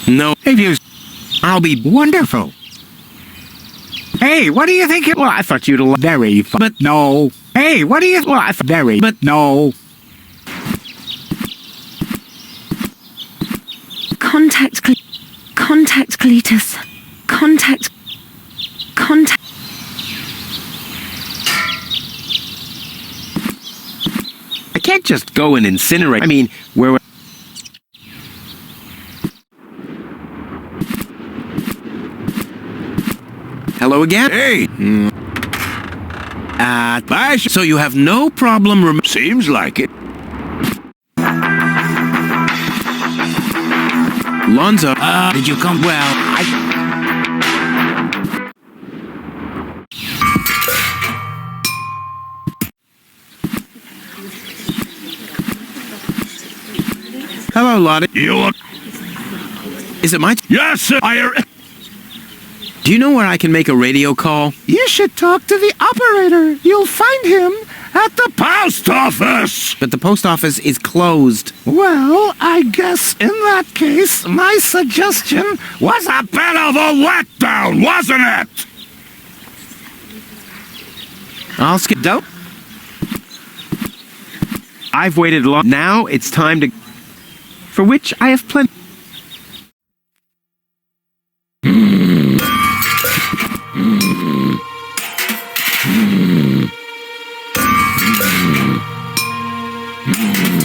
Speaker 1: No.
Speaker 6: If you...
Speaker 1: I'll be...
Speaker 6: Wonderful. Hey, what do you think?
Speaker 1: Well, I thought you'd...
Speaker 6: Very fun.
Speaker 1: But...
Speaker 6: No. Hey, what do you...
Speaker 1: Well, I...
Speaker 6: Very...
Speaker 1: But...
Speaker 6: No.
Speaker 2: Contact Cletus. Contact.
Speaker 1: I can't just go and incinerate. I mean, where... Hello again?
Speaker 3: Hey, Bash.
Speaker 1: So you have no problem
Speaker 3: Seems like it.
Speaker 1: Lonzo...
Speaker 7: Did you come?
Speaker 1: Well, Hello, Lottie.
Speaker 3: You...
Speaker 1: Is it my...
Speaker 3: Yes, sir.
Speaker 1: Do you know where I can make a radio call?
Speaker 6: You should talk to the operator. You'll find him at the...
Speaker 3: Post office!
Speaker 1: But the post office is closed.
Speaker 6: Well, I guess in that case, my suggestion
Speaker 3: Was a bit of a letdown, wasn't it?
Speaker 1: I'll skip... Don't... I've waited long... Now it's time to... For which I have plenty...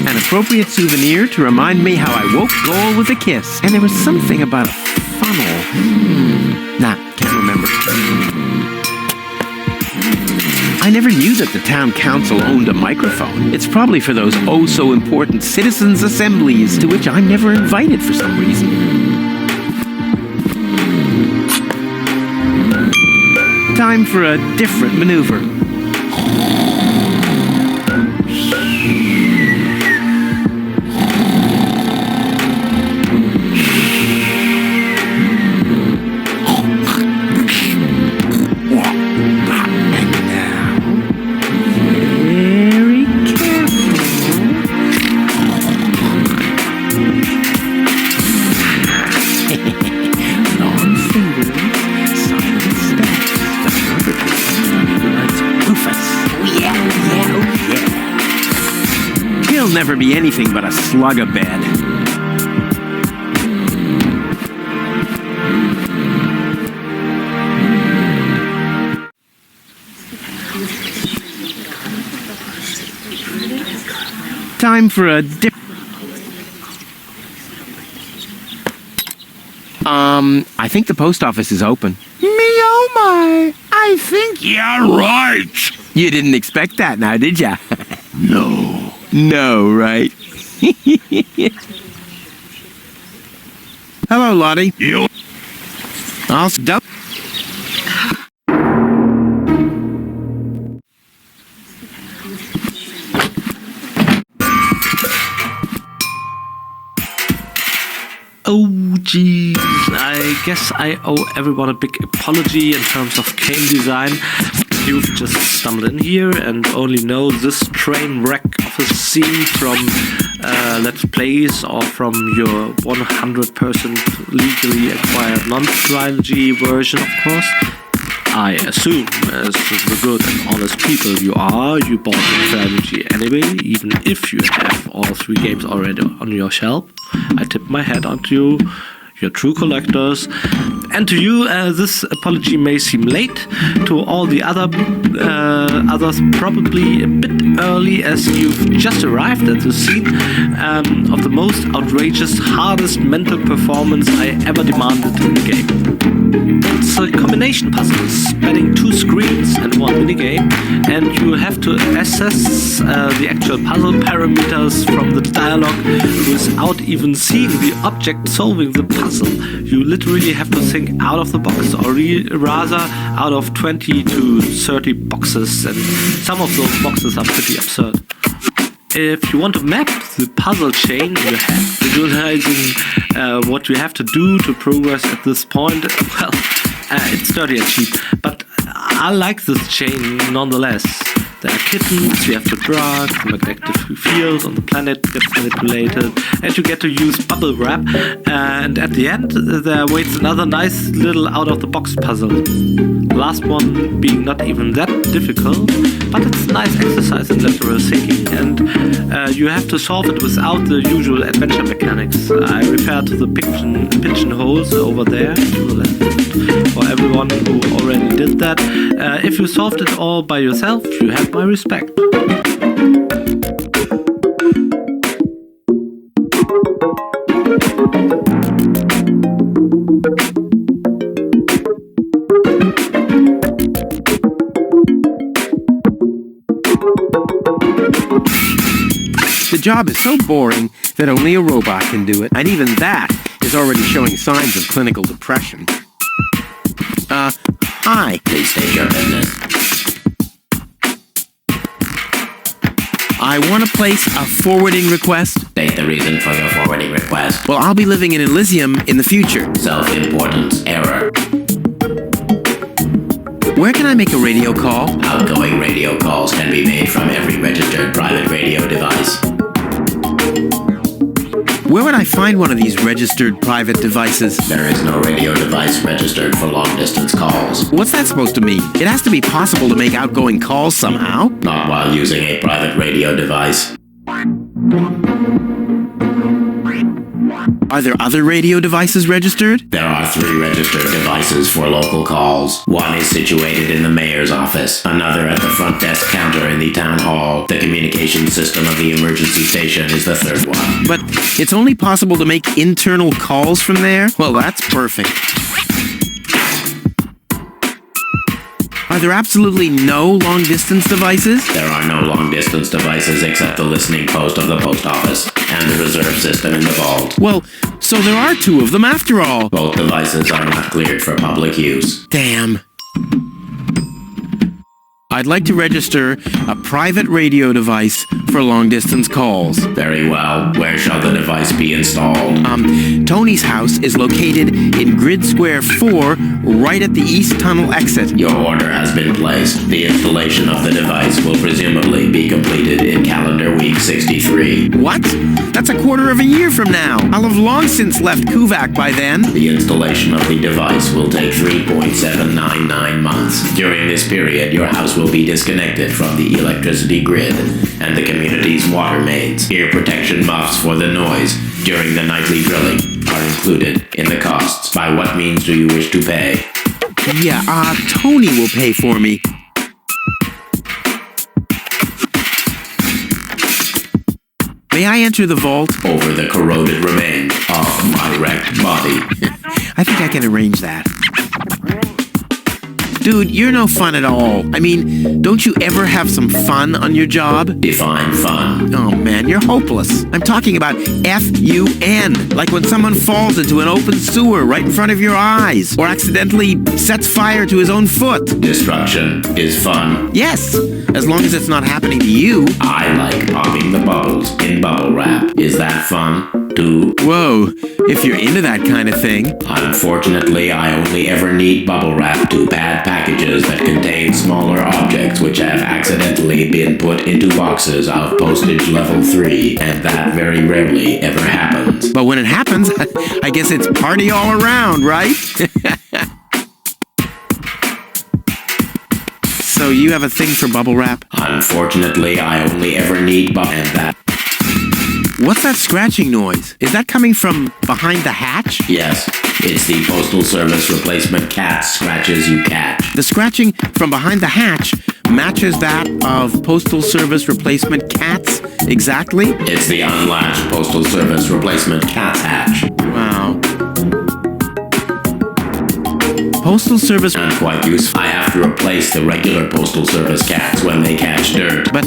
Speaker 1: An appropriate souvenir to remind me how I woke Goal with a kiss. And there was something about a funnel. Nah, can't remember. I never knew that the town council owned a microphone. It's probably for those oh-so-important citizens' assemblies to which I'm never invited for some reason. Time for a different maneuver. Never be anything but a slug of bed. Time for a dip. I think the post office is open.
Speaker 6: Me oh my! I think...
Speaker 3: You're right.
Speaker 1: You didn't expect that now, did ya?
Speaker 3: No.
Speaker 1: No, right? Hello, Lottie.
Speaker 3: You...
Speaker 1: I'll stop.
Speaker 5: Oh, jeez. I guess I owe everyone a big apology in terms of game design. You've just stumbled in here and only know this train wreck of a scene from Let's Plays or from your 100% legally acquired non-trilogy version, of course. I assume, as the good and honest people you are, you bought the trilogy anyway, even if you have all 3 games already on your shelf. I tip my hat onto you. You're true collectors. And to you, this apology may seem late. To all the others, probably a bit early, as you've just arrived at the scene of the most outrageous, hardest mental performance I ever demanded in the game. It's a combination puzzle spanning 2 screens and 1 minigame, and you have to assess the actual puzzle parameters from the dialogue without even seeing the object solving the puzzle. You literally have to think out of the box, or rather out of 20 to 30 boxes, and some of those boxes are pretty absurd. If you want to map the puzzle chain in your head, visualizing what you have to do to progress at this point, well, it's dirty and cheap, but I like this chain nonetheless. There are kittens, you have to drug, the magnetic field on the planet gets manipulated, and you get to use bubble wrap, and at the end there waits another nice little out-of-the-box puzzle. The last one being not even that difficult, but it's a nice exercise in lateral thinking, and you have to solve it without the usual adventure mechanics. I refer to the pigeonholes over there to the left. For everyone who already did that, if you solved it all by yourself, you have my respect.
Speaker 1: The job is so boring that only a robot can do it, and even that is already showing signs of clinical depression. Hi.
Speaker 8: Please state your business.
Speaker 1: I want to place a forwarding request.
Speaker 8: State the reason for your forwarding request.
Speaker 1: Well, I'll be living in Elysium in the future.
Speaker 8: Self-importance error.
Speaker 1: Where can I make a radio call?
Speaker 8: Outgoing radio calls can be made from every registered private radio device.
Speaker 1: Where would I find one of these registered private devices?
Speaker 8: There is no radio device registered for long-distance calls.
Speaker 1: What's that supposed to mean? It has to be possible to make outgoing calls somehow.
Speaker 8: Not while using a private radio device.
Speaker 1: Are there other radio devices registered?
Speaker 8: There are 3 registered devices for local calls. One is situated in the mayor's office, another at the front desk counter in the town hall. The communication system of the emergency station is the 3rd one.
Speaker 1: But it's only possible to make internal calls from there? Well, that's perfect. Are there absolutely no long-distance devices?
Speaker 8: There are no long-distance devices except the listening post of the post office and the reserve system in the vault.
Speaker 1: Well, so there are 2 of them after all.
Speaker 8: Both devices are not cleared for public use.
Speaker 1: Damn. I'd like to register a private radio device for long-distance calls.
Speaker 8: Very well. Where shall the device be installed?
Speaker 1: Tony's house is located in Grid Square 4, right at the East Tunnel exit.
Speaker 8: Your order has been placed. The installation of the device will presumably be completed in calendar week 63.
Speaker 1: What? That's a quarter of a year from now. I'll have long since left Kuvak by then.
Speaker 8: The installation of the device will take 3.799 months. During this period, your house will be disconnected from the electricity grid and the community's water mains. Ear protection muffs for the noise during the nightly drilling are included in the costs. By what means do you wish to pay?
Speaker 1: Yeah, Tony will pay for me. May I enter the vault?
Speaker 8: Over the corroded remains of my wrecked body.
Speaker 1: I think I can arrange that. Dude, you're no fun at all. I mean, don't you ever have some fun on your job?
Speaker 8: Define fun.
Speaker 1: Oh man, you're hopeless. I'm talking about F-U-N. Like when someone falls into an open sewer right in front of your eyes, or accidentally sets fire to his own foot.
Speaker 8: Destruction is fun.
Speaker 1: Yes, as long as it's not happening to you.
Speaker 8: I like popping the bubbles in bubble wrap. Is that fun, too?
Speaker 1: Whoa, if you're into that kind of thing.
Speaker 8: Unfortunately, I only ever need bubble wrap to pad packages that contain smaller objects which have accidentally been put into boxes of postage level 3, and that very rarely ever happens.
Speaker 1: But when it happens, I guess it's party all around, right? So you have a thing for bubble wrap?
Speaker 8: Unfortunately, I only ever need and that.
Speaker 1: What's that scratching noise? Is that coming from behind the hatch?
Speaker 8: Yes, it's the Postal Service replacement cat scratches you catch.
Speaker 1: The scratching from behind the hatch matches that of Postal Service replacement cats exactly?
Speaker 8: It's the unlatched Postal Service replacement cat's hatch.
Speaker 1: Wow. Postal Service...
Speaker 8: And quite useful. I have to replace the regular Postal Service cats when they catch dirt.
Speaker 1: But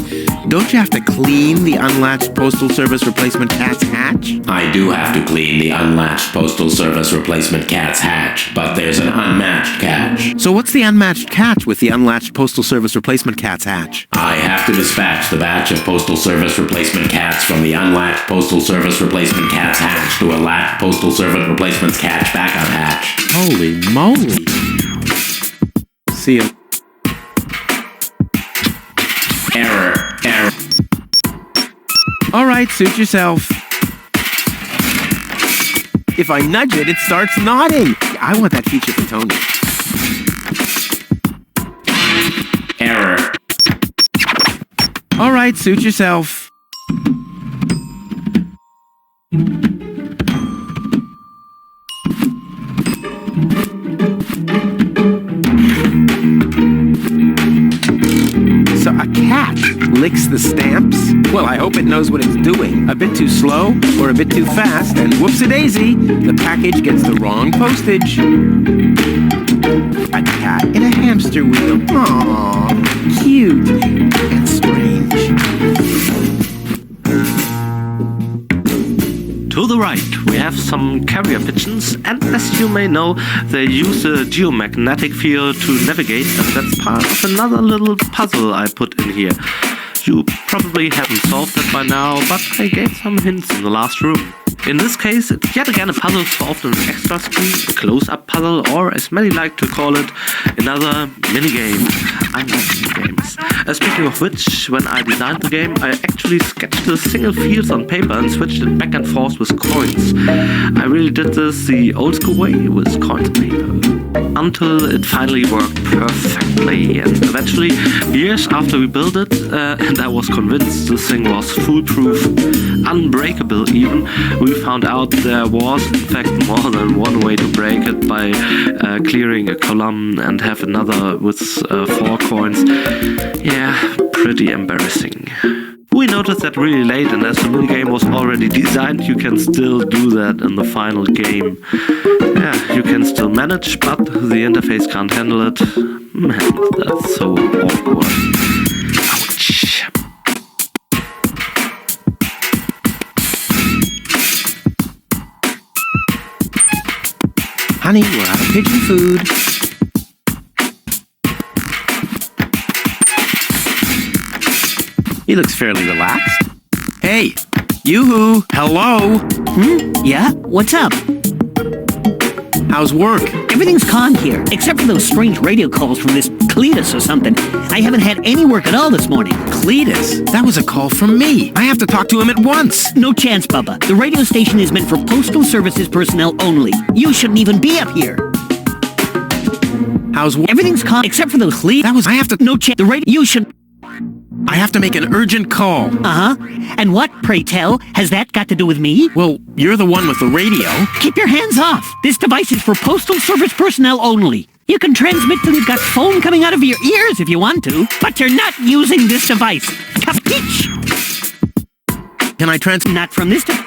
Speaker 1: don't you have to clean the unlatched Postal Service replacement cat's hatch?
Speaker 8: I do have to clean the unlatched Postal Service replacement cat's hatch, but there's an unmatched catch.
Speaker 1: So what's the unmatched catch with the unlatched Postal Service replacement cat's hatch?
Speaker 8: I have to dispatch the batch of Postal Service replacement cats from the unlatched Postal Service replacement cat's hatch to a latched Postal Service replacement cat's backup hatch.
Speaker 1: Holy moly. See ya.
Speaker 8: Error.
Speaker 1: All right, suit yourself. If I nudge it, it starts nodding. I want that feature for Tony.
Speaker 8: Error.
Speaker 1: All right, suit yourself. So a cat licks the stamps? Well, I hope it knows what it's doing. A bit too slow or a bit too fast, and whoops-a-daisy, the package gets the wrong postage. A cat in a hamster wheel. Aww, cute and strange.
Speaker 5: To the right, we have some carrier pigeons, and as you may know, they use a geomagnetic field to navigate, and that's part of another little puzzle I put in here. You probably haven't solved it by now, but I gave some hints in the last room. In this case, it's yet again a puzzle solved on an extra screen, a close-up puzzle, or as many like to call it, another minigame. I like minigames. Speaking of which, when I designed the game, I actually sketched the single fields on paper and switched it back and forth with coins. I really did this the old-school way, with coins and paper, until it finally worked perfectly. And eventually, years after we built it, and I was convinced this thing was foolproof, unbreakable even, we found out there was in fact more than one way to break it by clearing a column and have another with 4 coins. Yeah, pretty embarrassing. We noticed that really late, and as the minigame was already designed, you can still do that in the final game. Yeah, you can still manage, but the interface can't handle it. Man, that's so awkward. Ouch.
Speaker 1: Honey, we're out of pigeon food. He looks fairly relaxed. Hey, yoo-hoo, hello.
Speaker 9: Yeah? What's up?
Speaker 1: How's work?
Speaker 9: Everything's calm here, except for those strange radio calls from this Cletus or something. I haven't had any work at all this morning.
Speaker 1: Cletus? That was a call from me. I have to talk to him at once.
Speaker 9: No chance, Bubba. The radio station is meant for Postal Services personnel only. You shouldn't even be up here.
Speaker 1: How's work?
Speaker 9: Everything's calm, except for those Cletus.
Speaker 1: That was... I have to...
Speaker 9: No chance. The radio... You should...
Speaker 1: I have to make an urgent call.
Speaker 9: Uh-huh. And what, pray tell, has that got to do with me?
Speaker 1: Well, you're the one with the radio.
Speaker 9: Keep your hands off. This device is for Postal Service personnel only. You can transmit till you've got foam coming out of your ears if you want to, but you're not using this device. Capiche?
Speaker 1: Can I
Speaker 9: Not from this device.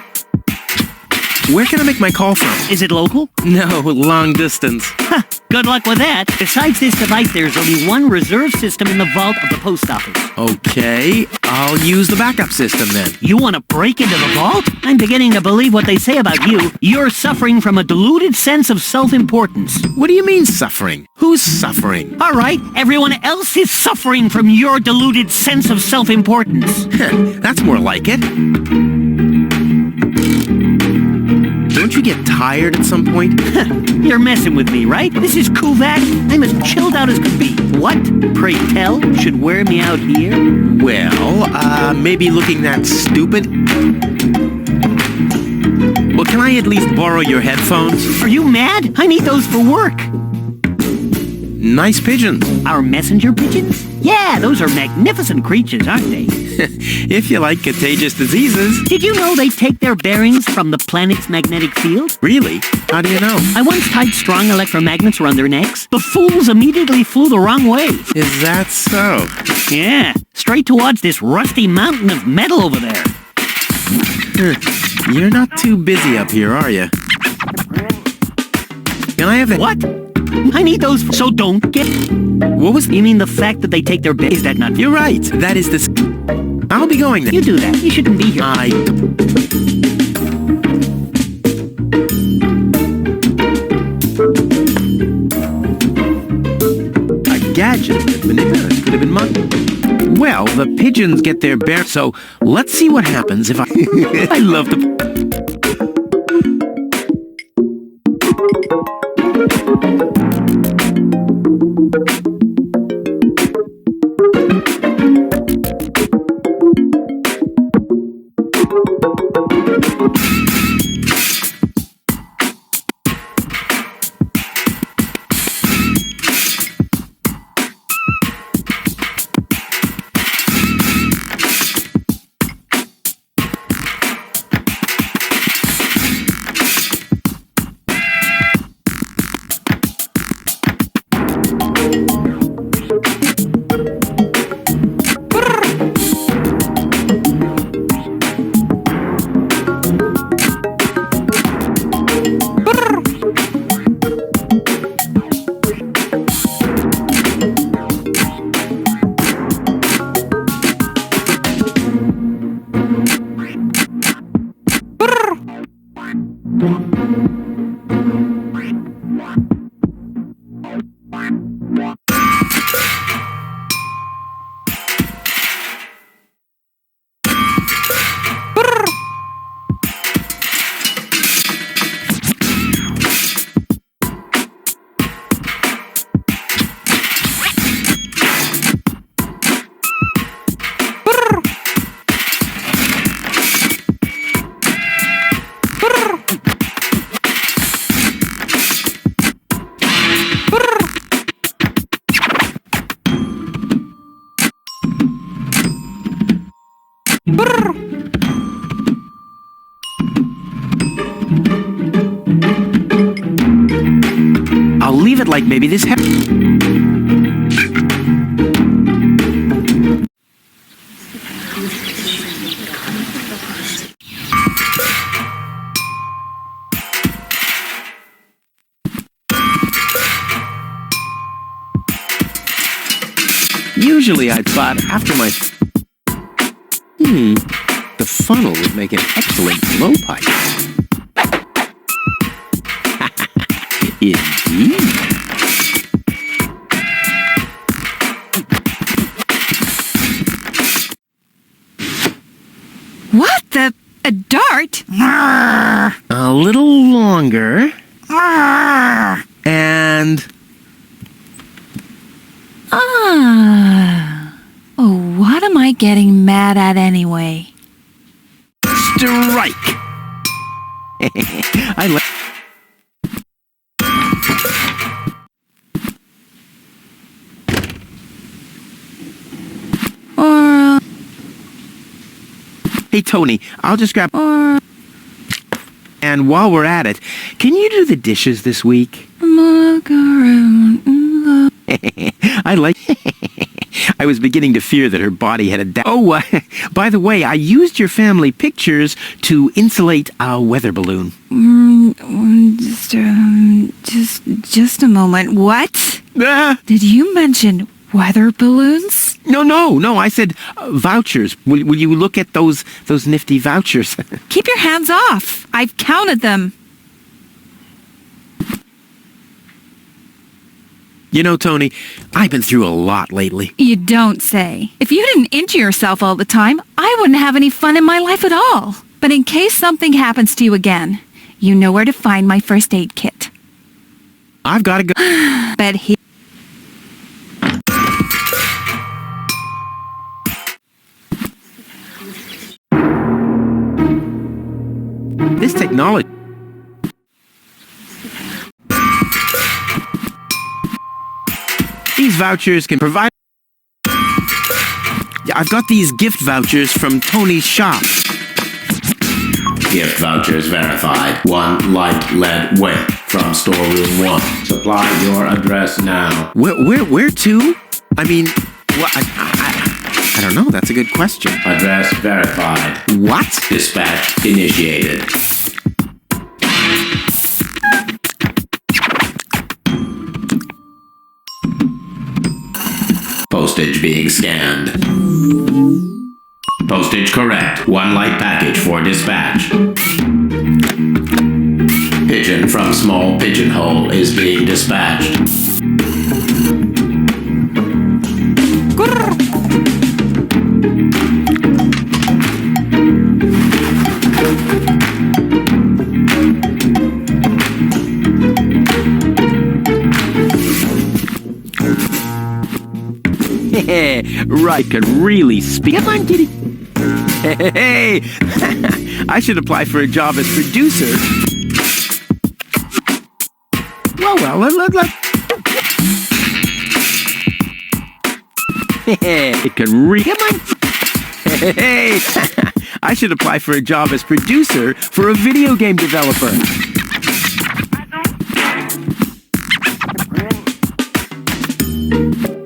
Speaker 1: Where can I make my call from?
Speaker 9: Is it local?
Speaker 1: No, long distance.
Speaker 9: Huh, good luck with that. Besides this device, there's only one reserve system in the vault of the post office.
Speaker 1: Okay, I'll use the backup system then.
Speaker 9: You want to break into the vault? I'm beginning to believe what they say about you. You're suffering from a deluded sense of self-importance.
Speaker 1: What do you mean suffering? Who's suffering?
Speaker 9: All right, everyone else is suffering from your deluded sense of self-importance.
Speaker 1: That's more like it. Don't you get tired at some point?
Speaker 9: You're messing with me, right? This is Kuvat. I'm as chilled out as could be. What, pray tell, should wear me out here?
Speaker 1: Well, maybe looking that stupid. Well, can I at least borrow your headphones?
Speaker 9: Are you mad? I need those for work.
Speaker 1: Nice pigeons.
Speaker 9: Our messenger pigeons? Yeah, those are magnificent creatures, aren't they?
Speaker 1: If you like contagious diseases.
Speaker 9: Did you know they take their bearings from the planet's magnetic field?
Speaker 1: Really? How do you know?
Speaker 9: I once tied strong electromagnets around their necks. The fools immediately flew the wrong way.
Speaker 1: Is that so?
Speaker 9: Yeah, straight towards this rusty mountain of metal over there.
Speaker 1: You're not too busy up here, are you? Can I have that?
Speaker 9: What? I need those, so don't get...
Speaker 1: What was...
Speaker 9: You mean the fact that they take their bed? Is that not...
Speaker 1: You're right. That is this... I'll be going then.
Speaker 9: You do that. You shouldn't be here.
Speaker 1: A gadget that bananas could have been mine. Well, the pigeons get their bear... So, let's see what happens if I... I love the... I'll leave it like maybe this Usually I'd thought after my... The funnel would make an excellent blowpipe. Indeed.
Speaker 2: What the... A dart?
Speaker 1: A little longer. And...
Speaker 2: Oh, what am I getting mad at anyway?
Speaker 1: Strike! I like... Hey, Tony, I'll just grab... And while we're at it, can you do the dishes this week? I like... I was beginning to fear that her body had a... by the way, I used your family pictures to insulate a weather balloon.
Speaker 2: Just a moment. What? Did you mention weather balloons?
Speaker 1: No. I said vouchers. Will you look at those nifty vouchers?
Speaker 2: Keep your hands off. I've counted them.
Speaker 1: You know, Tony, I've been through a lot lately.
Speaker 2: You don't say. If you didn't injure yourself all the time, I wouldn't have any fun in my life at all. But in case something happens to you again, you know where to find my first aid kit.
Speaker 1: I've got to go.
Speaker 2: But he...
Speaker 1: This technology... these vouchers can provide... Yeah, I've got these gift vouchers from Tony's shop.
Speaker 8: Gift vouchers verified. 1 light lead weight from storeroom 1. Supply your address now.
Speaker 1: Where to? I mean, what? I don't know. That's a good question.
Speaker 8: Address verified.
Speaker 1: What?
Speaker 8: Dispatch initiated. Postage being scanned. Postage correct. 1 light package for dispatch. Pigeon from small pigeonhole is being dispatched.
Speaker 1: Right, could really speak. Come on, kitty. Hey, I should apply for a job as producer. Well, let. It can come on. Hey, I should apply for a job as producer for a video game developer.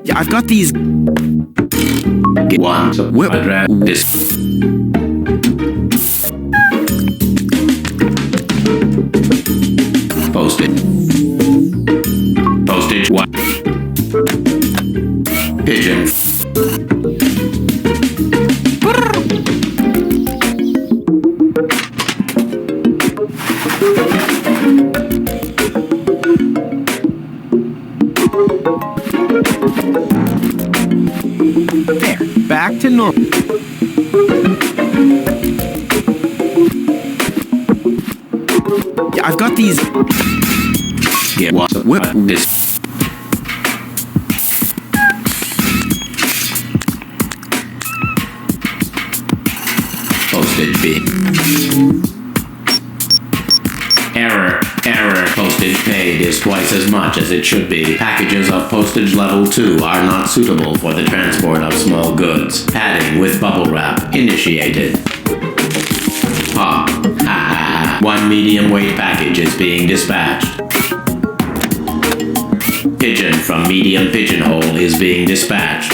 Speaker 1: Yeah, I've got these...
Speaker 8: 1 address this. Postage. Postage 1. Pigeon.
Speaker 1: There, back to normal. Yeah, I've got these...
Speaker 8: Get what this. Postage B. Error. Postage paid is twice as much as it should be. Packages of postage level 2 are not suitable for the transport of small goods. Padding with bubble wrap initiated. Pop. 1 medium weight package is being dispatched. Pigeon from medium pigeonhole is being dispatched.